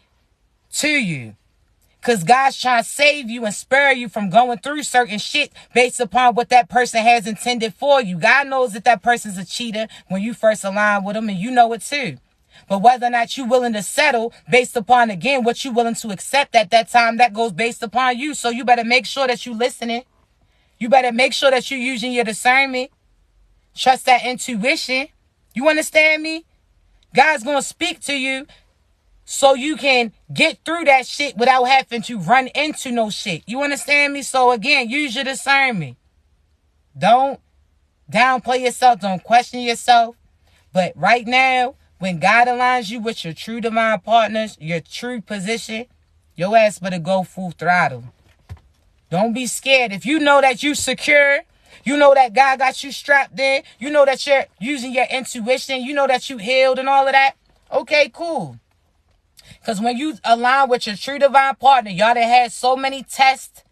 to you. Because God's trying to save you and spare you from going through certain shit based upon what that person has intended for you. God knows that that person's a cheater when you first align with them, and you know it too. But whether or not you're willing to settle based upon, again, what you're willing to accept at that time, that goes based upon you. So you better make sure that you're listening. You better make sure that you're using your discernment. Trust that intuition. You understand me? God's going to speak to you so you can get through that shit without having to run into no shit. You understand me? So again, use your discernment. Don't downplay yourself. Don't question yourself. But right now, when God aligns you with your true divine partners, your true position, your ass better go full throttle. Don't be scared. If you know that you secure, you know that God got you strapped in, you know that you're using your intuition, you know that you healed and all of that, okay, cool. Because when you align with your true divine partner, y'all done had so many tests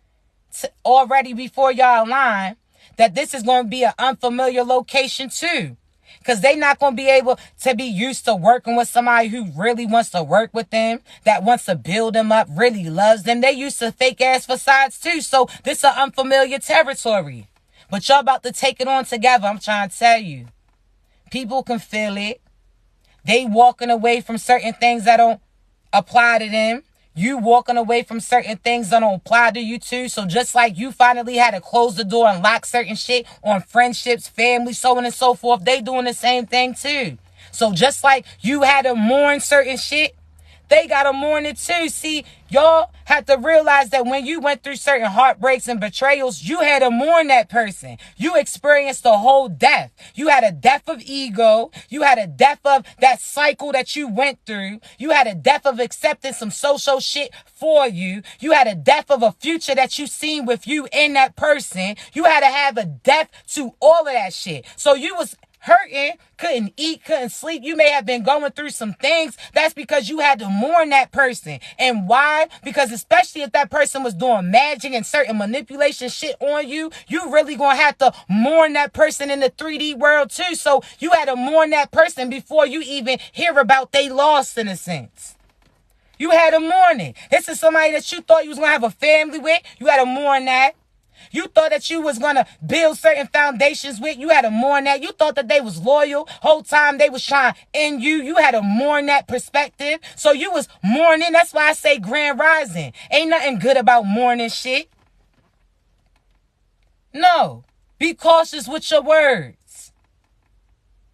already before y'all align that this is going to be an unfamiliar location too. Because they not going to be able to be used to working with somebody who really wants to work with them, that wants to build them up, really loves them. They used to fake ass facades too. So this is unfamiliar territory. But y'all about to take it on together. I'm trying to tell you. People can feel it. They walking away from certain things that don't apply to them. You walking away from certain things that don't apply to you too. So just like you finally had to close the door and lock certain shit on friendships, family, so on and so forth, they doing the same thing too. So just like you had to mourn certain shit, they got to mourn it too. See, y'all have to realize that when you went through certain heartbreaks and betrayals, you had to mourn that person. You experienced the whole death. You had a death of ego. You had a death of that cycle that you went through. You had a death of accepting some social shit for you. You had a death of a future that you seen with you in that person. You had to have a death to all of that shit. So you was hurting, couldn't eat, couldn't sleep. You may have been going through some things. That's because you had to mourn that person. And why? Because especially if that person was doing magic and certain manipulation shit on you, you really gonna have to mourn that person in the 3D world too. So you had to mourn that person before you even hear about they loss in a sense. You had to mourn it. This is somebody that you thought you was gonna have a family with. You had to mourn that. You thought that you was going to build certain foundations with. You had to mourn that. You thought that they was loyal. Whole time they was trying to end you. You had to mourn that perspective. So you was mourning. That's why I say grand rising. Ain't nothing good about mourning shit. No. Be cautious with your words.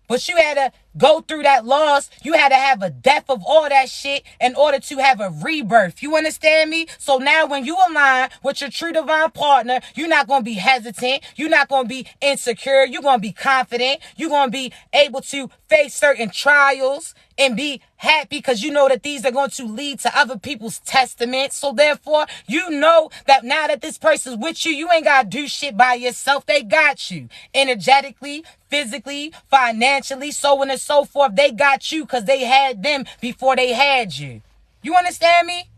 But you had to go through that loss. You had to have a death of all that shit in order to have a rebirth. You understand me? So now when you align with your true divine partner, you're not going to be hesitant. You're not going to be insecure. You're going to be confident. You're going to be able to face certain trials and be happy because you know that these are going to lead to other people's testaments. So therefore, you know that now that this person's with you, you ain't got to do shit by yourself. They got you energetically, physically, financially, so on and so forth. They got you because they had them before they had you. You understand me?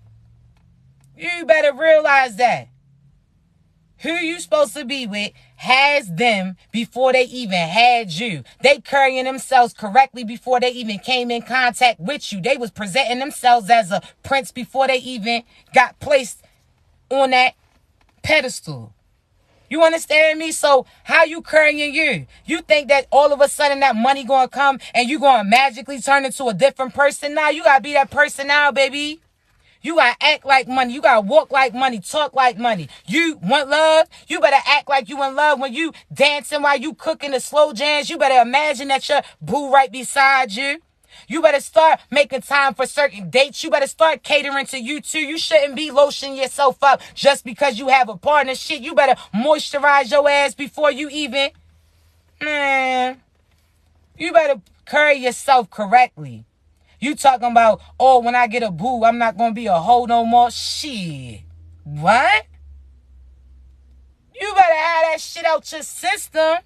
You better realize that. who you supposed to be with has them before they even had you. They carrying themselves correctly before they even came in contact with you. They was presenting themselves as a prince before they even got placed on that pedestal. You understand me? So how you carrying you? You think that all of a sudden that money gonna come and you gonna magically turn into a different person now? You gotta be that person now, baby. You gotta act like money. You gotta walk like money, talk like money. You want love? You better act like you in love. When you dancing while you cooking the slow jams, you better imagine that your boo right beside you. You better start making time for certain dates. You better start catering to you too. You shouldn't be lotioning yourself up just because you have a partner. Shit, you better moisturize your ass before you even... Man, you better carry yourself correctly. You talking about, oh, when I get a boo, I'm not going to be a hoe no more. Shit. What? You better have that shit out your system.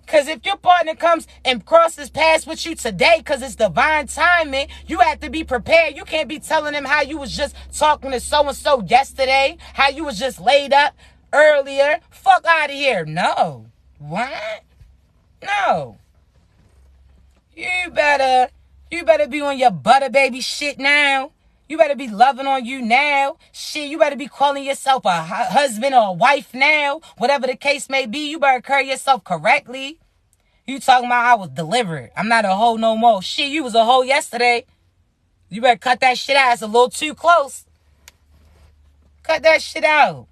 Because if your partner comes and crosses paths with you today because it's divine timing, you have to be prepared. You can't be telling them how you was just talking to so-and-so yesterday, how you was just laid up earlier. Fuck out of here. No. What? No. You better be on your butter baby shit now. You better be loving on you now. Shit, you better be calling yourself a husband or a wife now. Whatever the case may be, you better carry yourself correctly. You talking about I was delivered. I'm not a hoe no more. Shit, you was a hoe yesterday. You better cut that shit out. It's a little too close. Cut that shit out.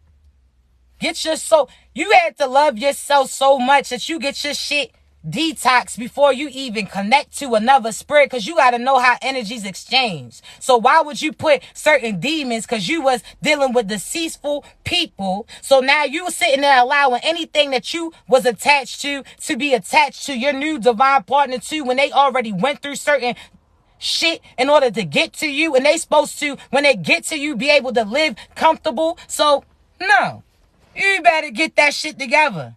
Get your soul. You had to love yourself so much that you get your shit detox before you even connect to another spirit, because you got to know how energies exchange. So why would you put certain demons, because you was dealing with deceitful people, so now you sitting there allowing anything that you was attached to be attached to your new divine partner too, when they already went through certain shit in order to get to you, and they supposed to, when they get to you, be able to live comfortable. So no, you better get that shit together.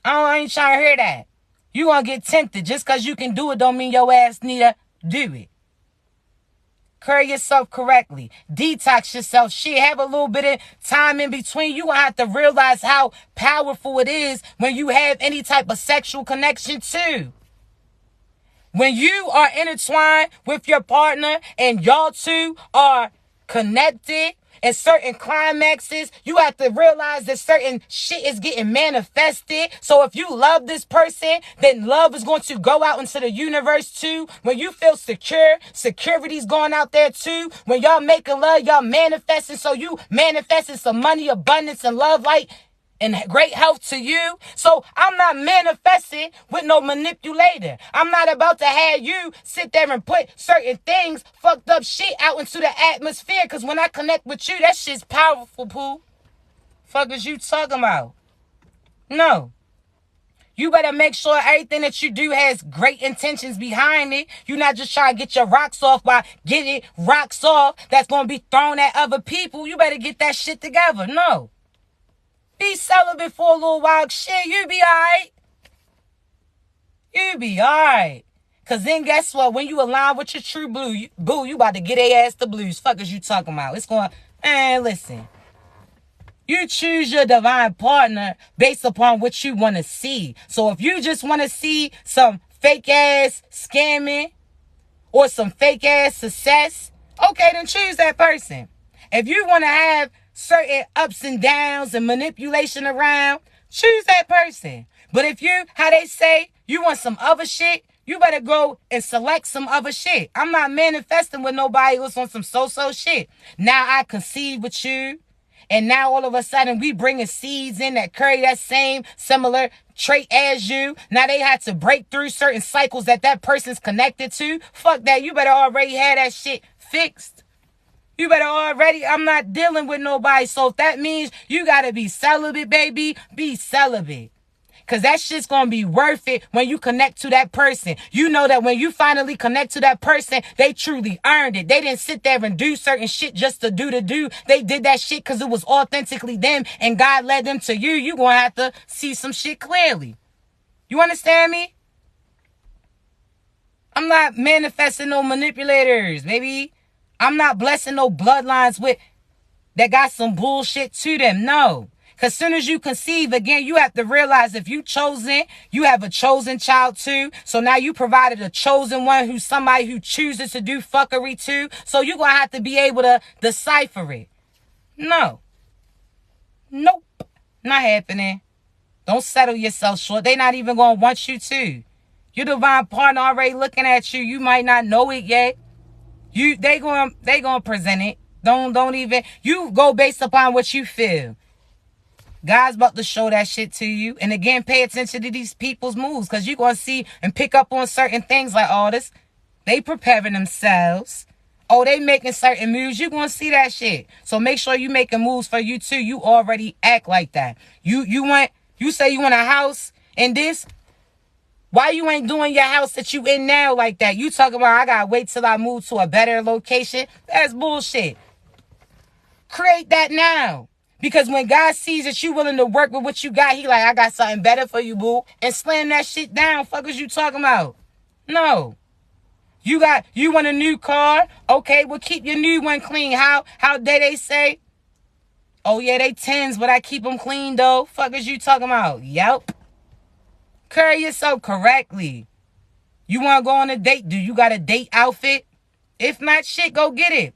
I ain't trying to hear that. You gonna get tempted. Just because you can do it don't mean your ass need to do it. Carry yourself correctly. Detox yourself. Shit, have a little bit of time in between. You gonna have to realize how powerful it is when you have any type of sexual connection too. When you are intertwined with your partner and y'all two are connected, in certain climaxes, you have to realize that certain shit is getting manifested. So if you love this person, then love is going to go out into the universe too. When you feel secure, security's going out there too. When y'all making love, y'all manifesting. So you manifesting some money, abundance, and love, light, and great health to you. So I'm not manifesting with no manipulator. I'm not about to have you sit there and put certain things, fucked up shit out into the atmosphere. Because when I connect with you, that shit's powerful, poo. Fuck is you talking about? No. You better make sure everything that you do has great intentions behind it. You're not just trying to get your rocks off by getting rocks off that's going to be thrown at other people. You better get that shit together. No. Be celibate for a little while. Shit, you be alright. You be alright. Because then guess what? When you align with your true boo, you about to get their ass the blues. Fuck is you talking about? It's going, man, listen. You choose your divine partner based upon what you want to see. So if you just want to see some fake ass scamming or some fake ass success, okay, then choose that person. If you want to have certain ups and downs and manipulation around, choose that person. But if you, how they say, you want some other shit, you better go and select some other shit. I'm not manifesting with nobody who's on some so-so shit. Now I conceive with you, and now all of a sudden we bringing seeds in that carry that same similar trait as you. Now they had to break through certain cycles that person's connected to. Fuck that. You better already have that shit fixed. You better already, I'm not dealing with nobody. So if that means you got to be celibate, baby, be celibate. Because that shit's going to be worth it when you connect to that person. You know that when you finally connect to that person, they truly earned it. They didn't sit there and do certain shit just to do. They did that shit because it was authentically them and God led them to you. You're going to have to see some shit clearly. You understand me? I'm not manifesting no manipulators, baby. I'm not blessing no bloodlines with that got some bullshit to them. No. Because soon as you conceive, again, you have to realize if you chosen, you have a chosen child too. So now you provided a chosen one who's somebody who chooses to do fuckery too. So you're going to have to be able to decipher it. No. Nope. Not happening. Don't settle yourself short. They not even going to want you to. Your divine partner already looking at you. You might not know it yet. They gonna present it. Don't even. You go based upon what you feel. God's about to show that shit to you. And again, pay attention to these people's moves. Because you're going to see and pick up on certain things like, oh, this, they preparing themselves. Oh, they making certain moves. You're going to see that shit. So make sure you making moves for you too. You already act like that. You say you want a house and this. Why you ain't doing your house that you in now like that? You talking about, I got to wait till I move to a better location. That's bullshit. Create that now. Because when God sees that you willing to work with what you got, he like, I got something better for you, boo. And slam that shit down. Fuck is you talking about? No. You want a new car? Okay, well, keep your new one clean. How dare they say? Oh, yeah, they 10s, but I keep them clean, though. Fuck is you talking about? Yep. Carry yourself correctly. You want to go on a date? Do you got a date outfit? If not, shit, go get it.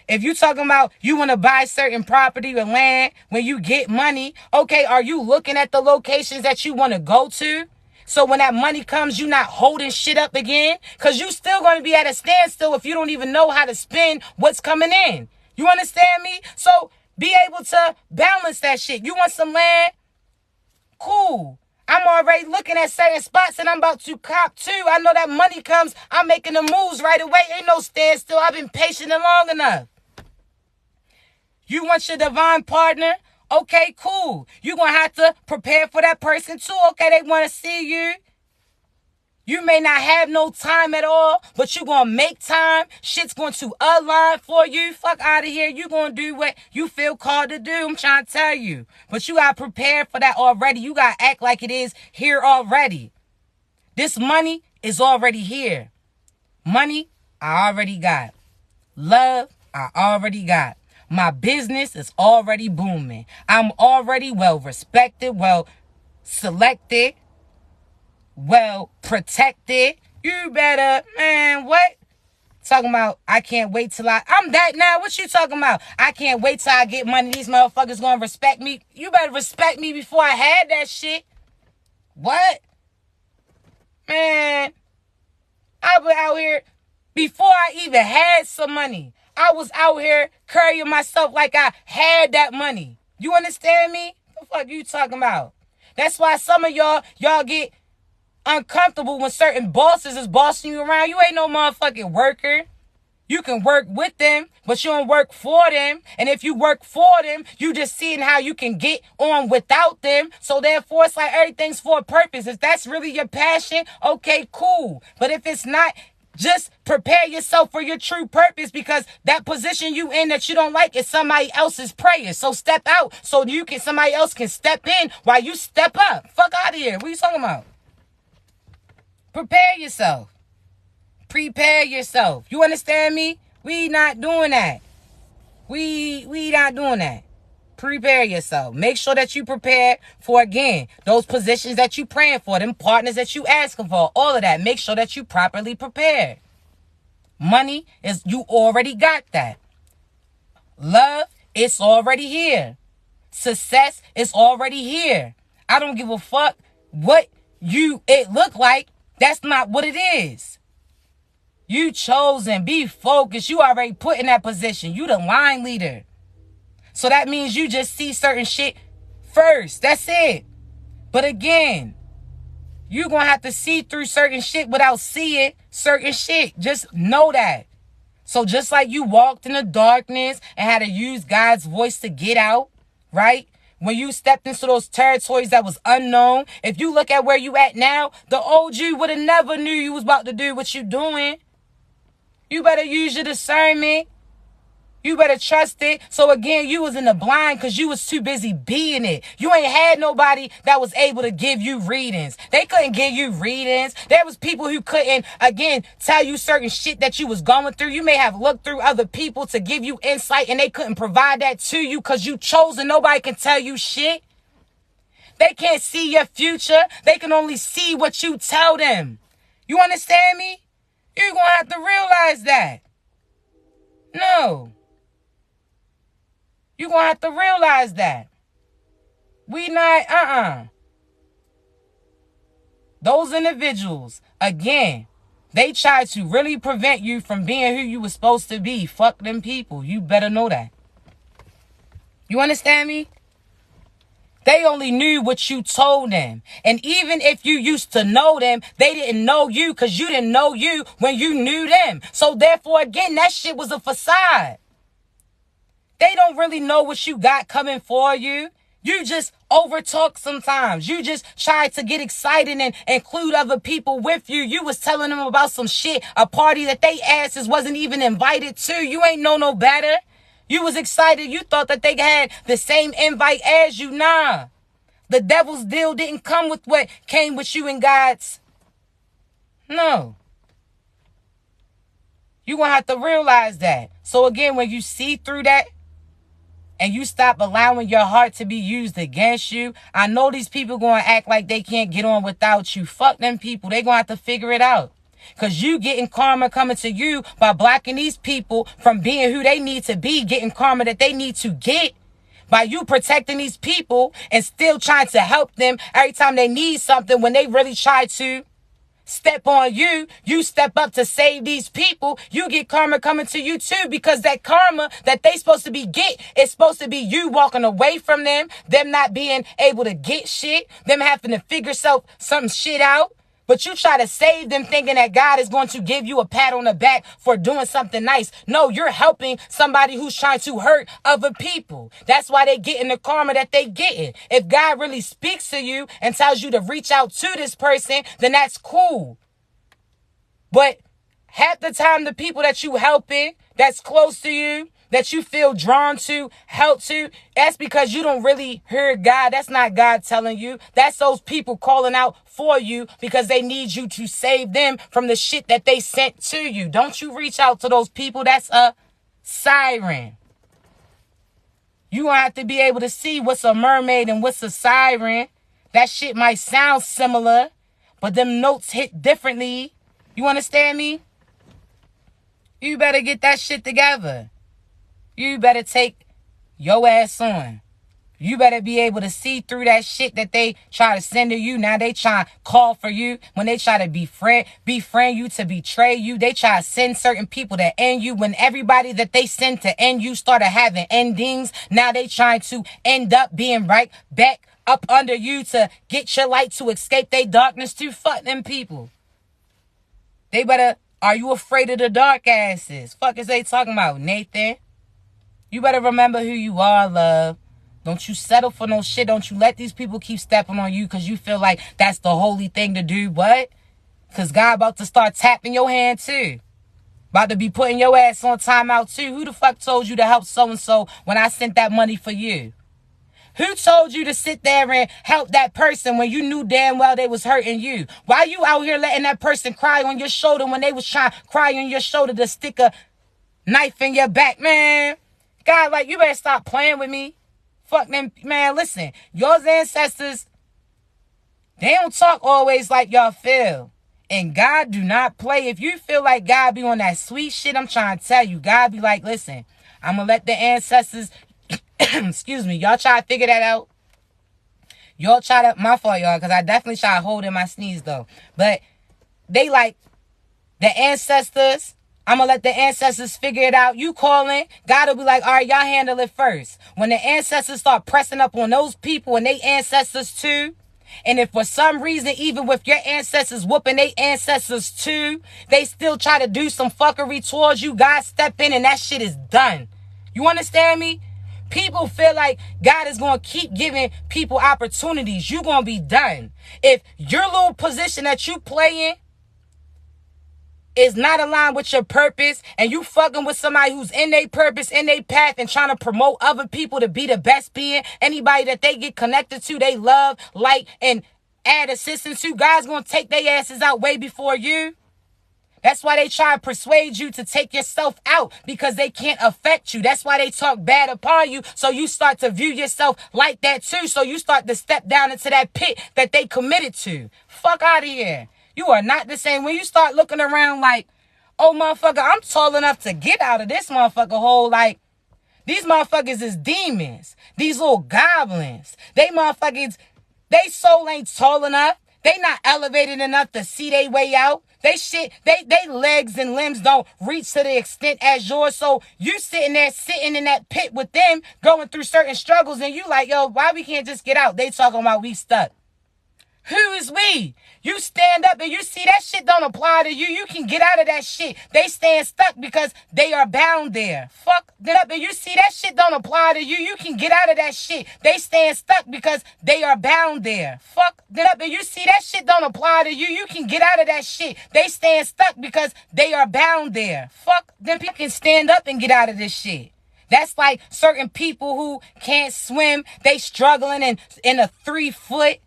If you talking about you want to buy certain property or land when you get money, okay, are you looking at the locations that you want to go to? So when that money comes, you not holding shit up again? Because you still going to be at a standstill if you don't even know how to spend what's coming in. You understand me? So be able to balance that shit. You want some land? Cool. I'm already looking at certain spots and I'm about to cop too. I know that money comes. I'm making the moves right away. Ain't no standstill. I've been patient and long enough. You want your divine partner? Okay, cool. You're going to have to prepare for that person too. Okay, they want to see you. You may not have no time at all, but you're going to make time. Shit's going to align for you. Fuck out of here. You're going to do what you feel called to do. I'm trying to tell you. But you got to prepare for that already. You got to act like it is here already. This money is already here. Money, I already got. Love, I already got. My business is already booming. I'm already well respected, well selected, well protected. You better, man, what? Talking about, I can't wait till I'm that now. What you talking about? I can't wait till I get money. These motherfuckers gonna respect me. You better respect me before I had that shit. What? Man, I was out here before I even had some money. I was out here carrying myself like I had that money. You understand me? What the fuck you talking about? That's why some of y'all get uncomfortable when certain bosses is bossing you around. You ain't no motherfucking worker. You can work with them, but you don't work for them. And if you work for them, you just seeing how you can get on without them. So therefore, it's like everything's for a purpose. If that's really your passion, okay, cool. But if it's not, just prepare yourself for your true purpose, because that position you in that you don't like is somebody else's prayer. So step out so somebody else can step in while you step up. Fuck out of here. What are you talking about? Prepare yourself. Prepare yourself. You understand me? We not doing that. We not doing that. Prepare yourself. Make sure that you prepare for, again, those positions that you praying for, them partners that you asking for, all of that. Make sure that you properly prepared. Money is, you already got that. Love, it's already here. Success is already here. I don't give a fuck what it look like. That's not what it is. You chosen. Be focused. You already put in that position. You the line leader. So that means you just see certain shit first. That's it. But again, you're going to have to see through certain shit without seeing certain shit. Just know that. So just like you walked in the darkness and had to use God's voice to get out, right? When you stepped into those territories that was unknown, if you look at where you at now, the old you would have never knew you was about to do what you doing. You better use your discernment. You better trust it. So again, you was in the blind because you was too busy being it. You ain't had nobody that was able to give you readings. They couldn't give you readings. There was people who couldn't, again, tell you certain shit that you was going through. You may have looked through other people to give you insight and they couldn't provide that to you because you chose and nobody can tell you shit. They can't see your future. They can only see what you tell them. You understand me? You're going to have to realize that. No. You're going to have to realize that. We not, Those individuals, again, they try to really prevent you from being who you were supposed to be. Fuck them people. You better know that. You understand me? They only knew what you told them. And even if you used to know them, they didn't know you because you didn't know you when you knew them. So therefore, again, that shit was a facade. They don't really know what you got coming for you. You just overtalk sometimes. You just try to get excited and include other people with you. You was telling them about some shit, a party that they asses wasn't even invited to. You ain't know no better. You was excited. You thought that they had the same invite as you. Nah. The devil's deal didn't come with what came with you and God's. No. You're going to have to realize that. So again, when you see through that, and you stop allowing your heart to be used against you, I know these people going to act like they can't get on without you. Fuck them people. They going to have to figure it out. Because you getting karma coming to you by blocking these people from being who they need to be, getting karma that they need to get. By you protecting these people and still trying to help them every time they need something when they really try to step on you, you step up to save these people, you get karma coming to you too, because that karma that they supposed to be get is supposed to be you walking away from them not being able to get shit, them having to figure some shit out. But you try to save them thinking that God is going to give you a pat on the back for doing something nice. No, you're helping somebody who's trying to hurt other people. That's why they getting the karma that they getting. If God really speaks to you and tells you to reach out to this person, then that's cool. But half the time, the people that you helping, that's close to you, that you feel drawn to, help to, that's because you don't really hear God. That's not God telling you. That's those people calling out for you because they need you to save them from the shit that they sent to you. Don't you reach out to those people. That's a siren. You gonna have to be able to see what's a mermaid and what's a siren. That shit might sound similar, but them notes hit differently. You understand me? You better get that shit together. You better take your ass on. You better be able to see through that shit that they try to send to you. Now they try to call for you. When they try to befriend you, to betray you, they try to send certain people to end you. When everybody that they send to end you started having endings, now they trying to end up being right back up under you to get your light to escape their darkness to. Fuck them people. They better, are you afraid of the dark asses? Fuck is they talking about, Nathan? You better remember who you are, love. Don't you settle for no shit. Don't you let these people keep stepping on you because you feel like that's the holy thing to do. What? Because God about to start tapping your hand too. About to be putting your ass on timeout too. Who the fuck told you to help so-and-so when I sent that money for you? Who told you to sit there and help that person when you knew damn well they was hurting you? Why you out here letting that person cry on your shoulder when they was trying to cry on your shoulder to stick a knife in your back, man? God, like, you better stop playing with me. Fuck them, man. Listen, your ancestors, they don't talk always like y'all feel. And God do not play. If you feel like God be on that sweet shit, I'm trying to tell you, God be like, listen, I'm going to let the ancestors, excuse me, y'all try to figure that out. Y'all try to, my fault, y'all, because I definitely try to hold in my sneeze, though. But they like, the ancestors, I'm going to let the ancestors figure it out. You calling, God will be like, all right, y'all handle it first. When the ancestors start pressing up on those people and they ancestors too, and if for some reason, even with your ancestors whooping they ancestors too, they still try to do some fuckery towards you, God step in and that shit is done. You understand me? People feel like God is going to keep giving people opportunities. You're going to be done. If your little position that you play in is not aligned with your purpose and you fucking with somebody who's in their purpose, in their path and trying to promote other people to be the best being, anybody that they get connected to, they love, like, and add assistance to, God's going to take their asses out way before you. That's why they try to persuade you to take yourself out, because they can't affect you. That's why they talk bad upon you. So you start to view yourself like that too. So you start to step down into that pit that they committed to. Fuck out of here. You are not the same. When you start looking around like, oh, motherfucker, I'm tall enough to get out of this motherfucker hole. Like, these motherfuckers is demons. These little goblins. They motherfuckers, they soul ain't tall enough. They not elevated enough to see their way out. They legs and limbs don't reach to the extent as yours. So you sitting in that pit with them, going through certain struggles, and you like, yo, why we can't just get out? They talking about we stuck. Who is we? You stand up and you see that shit don't apply to you. You can get out of that shit. They stand stuck because they are bound there. Fuck that up and you see that shit don't apply to you. You can get out of that shit. They stand stuck because they are bound there. Fuck that up and you see that shit don't apply to you. You can get out of that shit. They stand stuck because they are bound there. Fuck them people can stand up and get out of this shit. That's like certain people who can't swim. They struggling in a 3-foot.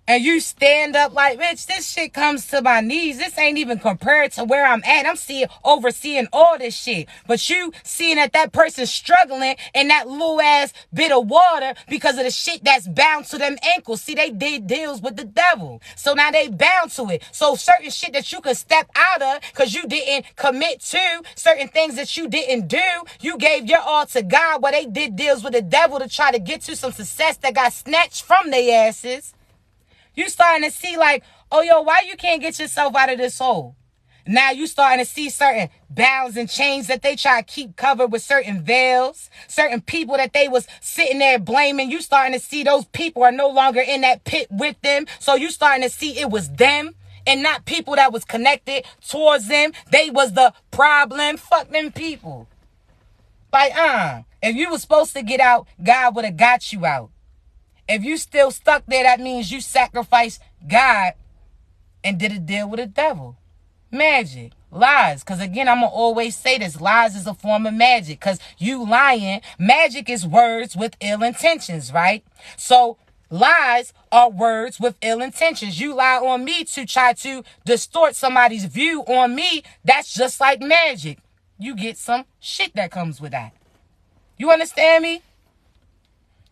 And you stand up like, bitch, this shit comes to my knees. This ain't even compared to where I'm at. I'm overseeing all this shit. But you seeing that person's struggling in that little ass bit of water because of the shit that's bound to them ankles. See, they did deals with the devil. So now they bound to it. So certain shit that you could step out of because you didn't commit to, certain things that you didn't do, you gave your all to God, where they did deals with the devil to try to get to some success that got snatched from their asses. You starting to see like, oh, yo, why you can't get yourself out of this hole? Now you starting to see certain bounds and chains that they try to keep covered with certain veils, certain people that they was sitting there blaming. You starting to see those people are no longer in that pit with them. So you starting to see it was them and not people that was connected towards them. They was the problem. Fuck them people. Like, if you was supposed to get out, God would have got you out. If you still stuck there, that means you sacrificed God and did a deal with the devil. Magic. Lies. Because again, I'm going to always say this. Lies is a form of magic. Because you lying, magic is words with ill intentions, right? So lies are words with ill intentions. You lie on me to try to distort somebody's view on me. That's just like magic. You get some shit that comes with that. You understand me?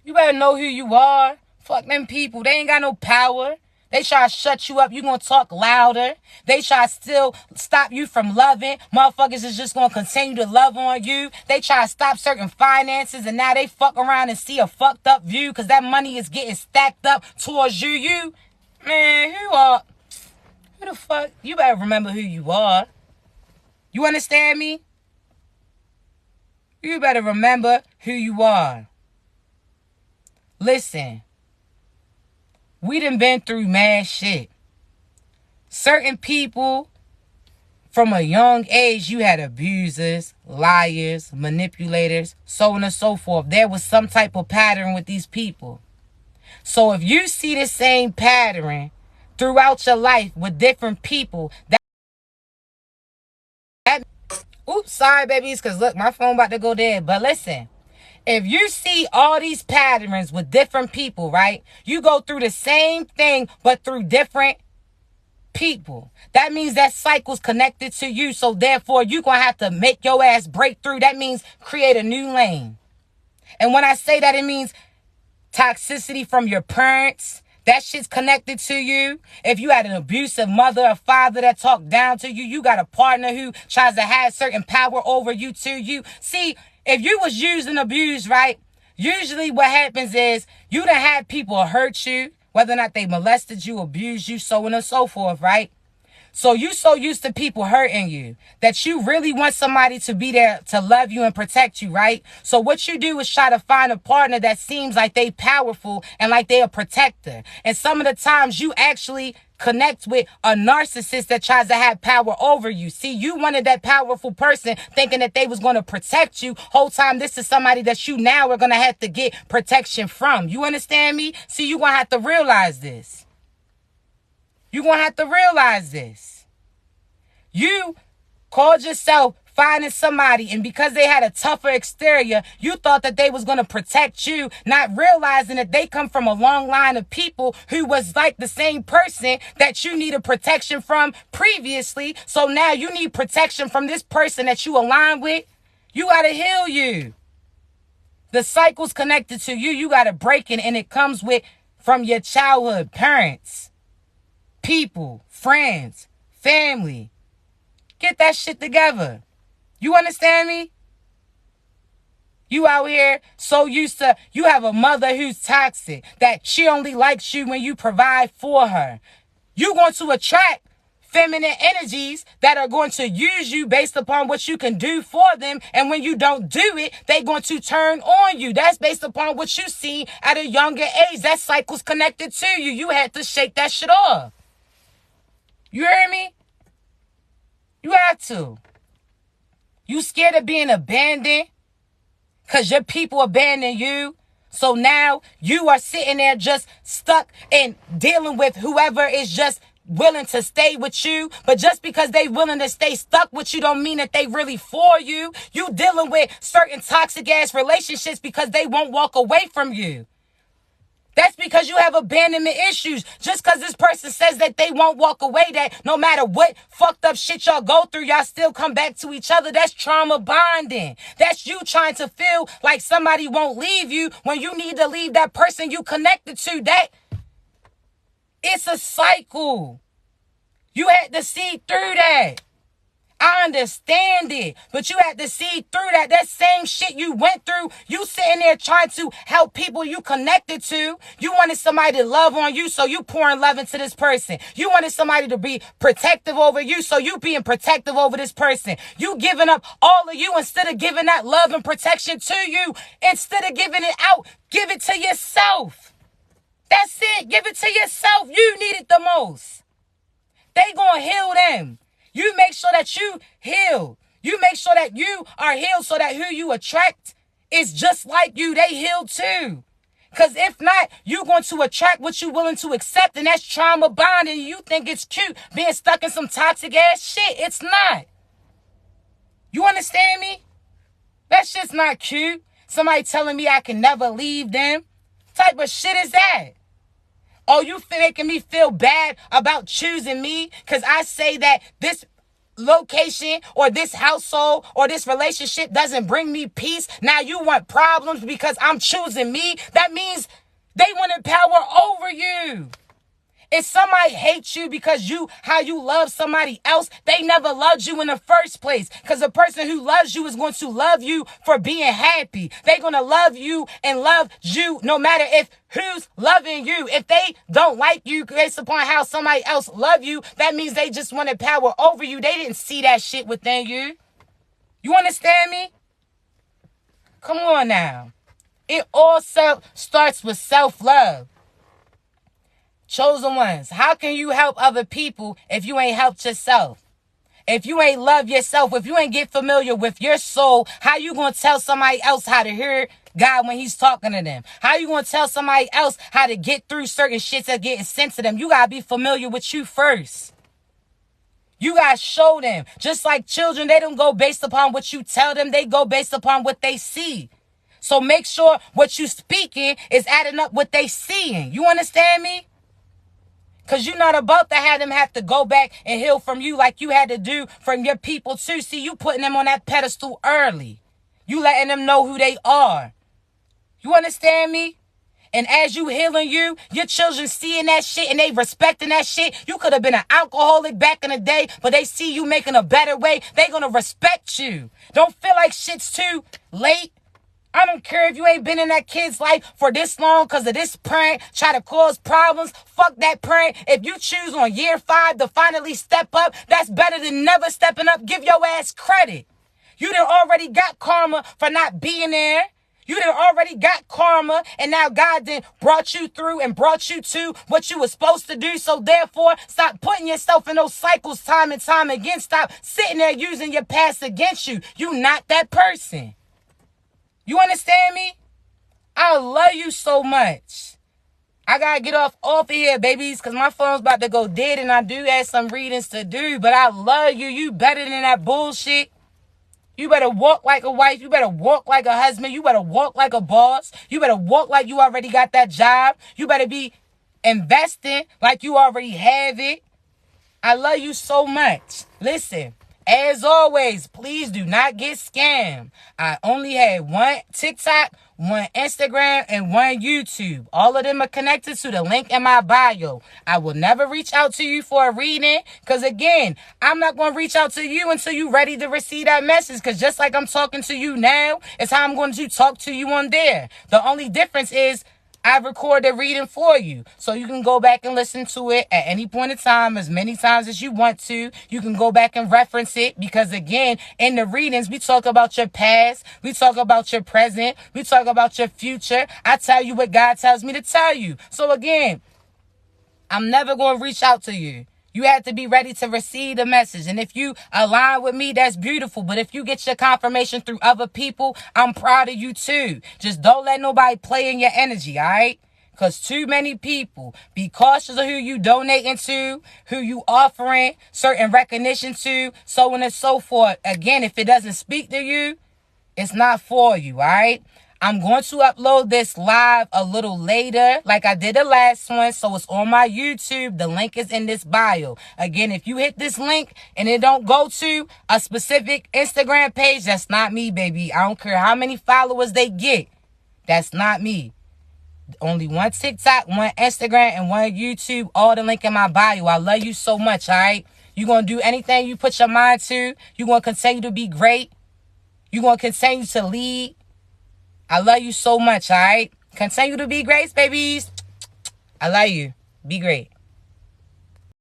You better know who you are. Fuck them people. They ain't got no power. They try to shut you up. You gonna talk louder. They try to still stop you from loving. Motherfuckers is just gonna continue to love on you. They try to stop certain finances, and now they fuck around and see a fucked up view because that money is getting stacked up towards you. Man, who the fuck? You better remember who you are. You understand me? You better remember who you are. Listen, we done been through mad shit. Certain people, from a young age, you had abusers, liars, manipulators, so on and so forth. There was some type of pattern with these people. So if you see the same pattern throughout your life with different people, oops, sorry, babies, because look, my phone about to go dead. But listen. If you see all these patterns with different people, right? You go through the same thing, but through different people. That means that cycle's connected to you. So therefore, you're going to have to make your ass break through. That means create a new lane. And when I say that, it means toxicity from your parents. That shit's connected to you. If you had an abusive mother or father that talked down to you, you got a partner who tries to have certain power over you too. See, if you was used and abused, right, usually what happens is you done had people hurt you, whether or not they molested you, abused you, so on and so forth, right? So you so used to people hurting you that you really want somebody to be there to love you and protect you, right? So what you do is try to find a partner that seems like they powerful and like they a protector. And some of the times you actually connect with a narcissist that tries to have power over you. See, you wanted that powerful person thinking that they was going to protect you. Whole time this is somebody that you now are going to have to get protection from. You understand me? See, you're going to have to realize this. You're going to have to realize this. You called yourself finding somebody, and because they had a tougher exterior, you thought that they was going to protect you, not realizing that they come from a long line of people who was like the same person that you needed protection from previously. So now you need protection from this person that you align with. You got to heal you. The cycle's connected to you. You got to break it, and it comes with from your childhood, parents, people, friends, family. Get that shit together. You understand me? You out here so used to, you have a mother who's toxic, that she only likes you when you provide for her. You're going to attract feminine energies that are going to use you based upon what you can do for them. And when you don't do it, they're going to turn on you. That's based upon what you see at a younger age. That cycle's connected to you. You had to shake that shit off. You hear me? You have to. You scared of being abandoned because your people abandoned you. So now you are sitting there just stuck and dealing with whoever is just willing to stay with you. But just because they willing to stay stuck with you don't mean that they really for you. You dealing with certain toxic ass relationships because they won't walk away from you. That's because you have abandonment issues. Just because this person says that they won't walk away, that no matter what fucked up shit y'all go through, y'all still come back to each other. That's trauma bonding. That's you trying to feel like somebody won't leave you when you need to leave that person you connected to. That it's a cycle. You had to see through that. I understand it, but you had to see through that. That same shit you went through, you sitting there trying to help people you connected to. You wanted somebody to love on you, so you pouring love into this person. You wanted somebody to be protective over you, so you being protective over this person. You giving up all of you instead of giving that love and protection to you. Instead of giving it out, give it to yourself. That's it. Give it to yourself. You need it the most. They gonna heal them. You make sure that you heal. You make sure that you are healed so that who you attract is just like you. They heal too. Because if not, you're going to attract what you're willing to accept, and that's trauma bonding. You think it's cute being stuck in some toxic ass shit. It's not. You understand me? That shit's not cute. Somebody telling me I can never leave them. What type of shit is that? Oh, you making me feel bad about choosing me because I say that this location or this household or this relationship doesn't bring me peace. Now you want problems because I'm choosing me. That means they wanted power over you. If somebody hates you because how you love somebody else, they never loved you in the first place. Because the person who loves you is going to love you for being happy. They're going to love you and love you no matter if who's loving you. If they don't like you based upon how somebody else love you, that means they just wanted power over you. They didn't see that shit within you. You understand me? Come on now. It all starts with self-love. Chosen ones, how can you help other people if you ain't helped yourself? If you ain't love yourself, if you ain't get familiar with your soul, how you going to tell somebody else how to hear God when he's talking to them? How you going to tell somebody else how to get through certain shits that getting sent to them? You got to be familiar with you first. You got to show them. Just like children, they don't go based upon what you tell them. They go based upon what they see. So make sure what you speaking is adding up what they seeing. You understand me? Because you're not about to have them have to go back and heal from you like you had to do from your people too. See, you putting them on that pedestal early. You letting them know who they are. You understand me? And as you healing you, your children seeing that shit and they respecting that shit. You could have been an alcoholic back in the day, but they see you making a better way. They gonna respect you. Don't feel like shit's too late. I don't care if you ain't been in that kid's life for this long because of this parent try to cause problems. Fuck that parent. If you choose on year 5 to finally step up, that's better than never stepping up. Give your ass credit. You done already got karma for not being there. You done already got karma, and now God done brought you through and brought you to what you were supposed to do. So therefore, stop putting yourself in those cycles time and time again. Stop sitting there using your past against you. You not that person. You understand me? I love you so much. I gotta get off of here, babies, because my phone's about to go dead and I do have some readings to do. But I love you. You better than that bullshit. You better walk like a wife. You better walk like a husband. You better walk like a boss. You better walk like you already got that job. You better be investing like you already have it. I love you so much. Listen, as always, please do not get scammed. I only had one TikTok, one Instagram, and one YouTube. All of them are connected to the link in my bio. I will never reach out to you for a reading because, again, I'm not going to reach out to you until you're ready to receive that message, because just like I'm talking to you now, it's how I'm going to talk to you on there. The only difference is I record the reading for you, so you can go back and listen to it at any point in time, as many times as you want to. You can go back and reference it because, again, in the readings, we talk about your past, we talk about your present, we talk about your future. I tell you what God tells me to tell you. So, again, I'm never going to reach out to you. You have to be ready to receive the message. And if you align with me, that's beautiful. But if you get your confirmation through other people, I'm proud of you too. Just don't let nobody play in your energy, all right? Because too many people, be cautious of who you donating to, who you offering certain recognition to, so on and so forth. Again, if it doesn't speak to you, it's not for you, all right? I'm going to upload this live a little later, like I did the last one, so it's on my YouTube. The link is in this bio. Again, if you hit this link and it don't go to a specific Instagram page, that's not me, baby. I don't care how many followers they get. That's not me. Only one TikTok, one Instagram, and one YouTube. All the link in my bio. I love you so much, all right? You're going to do anything you put your mind to. You're going to continue to be great. You're going to continue to lead. I love you so much, all right? Continue to be great, babies. I love you. Be great.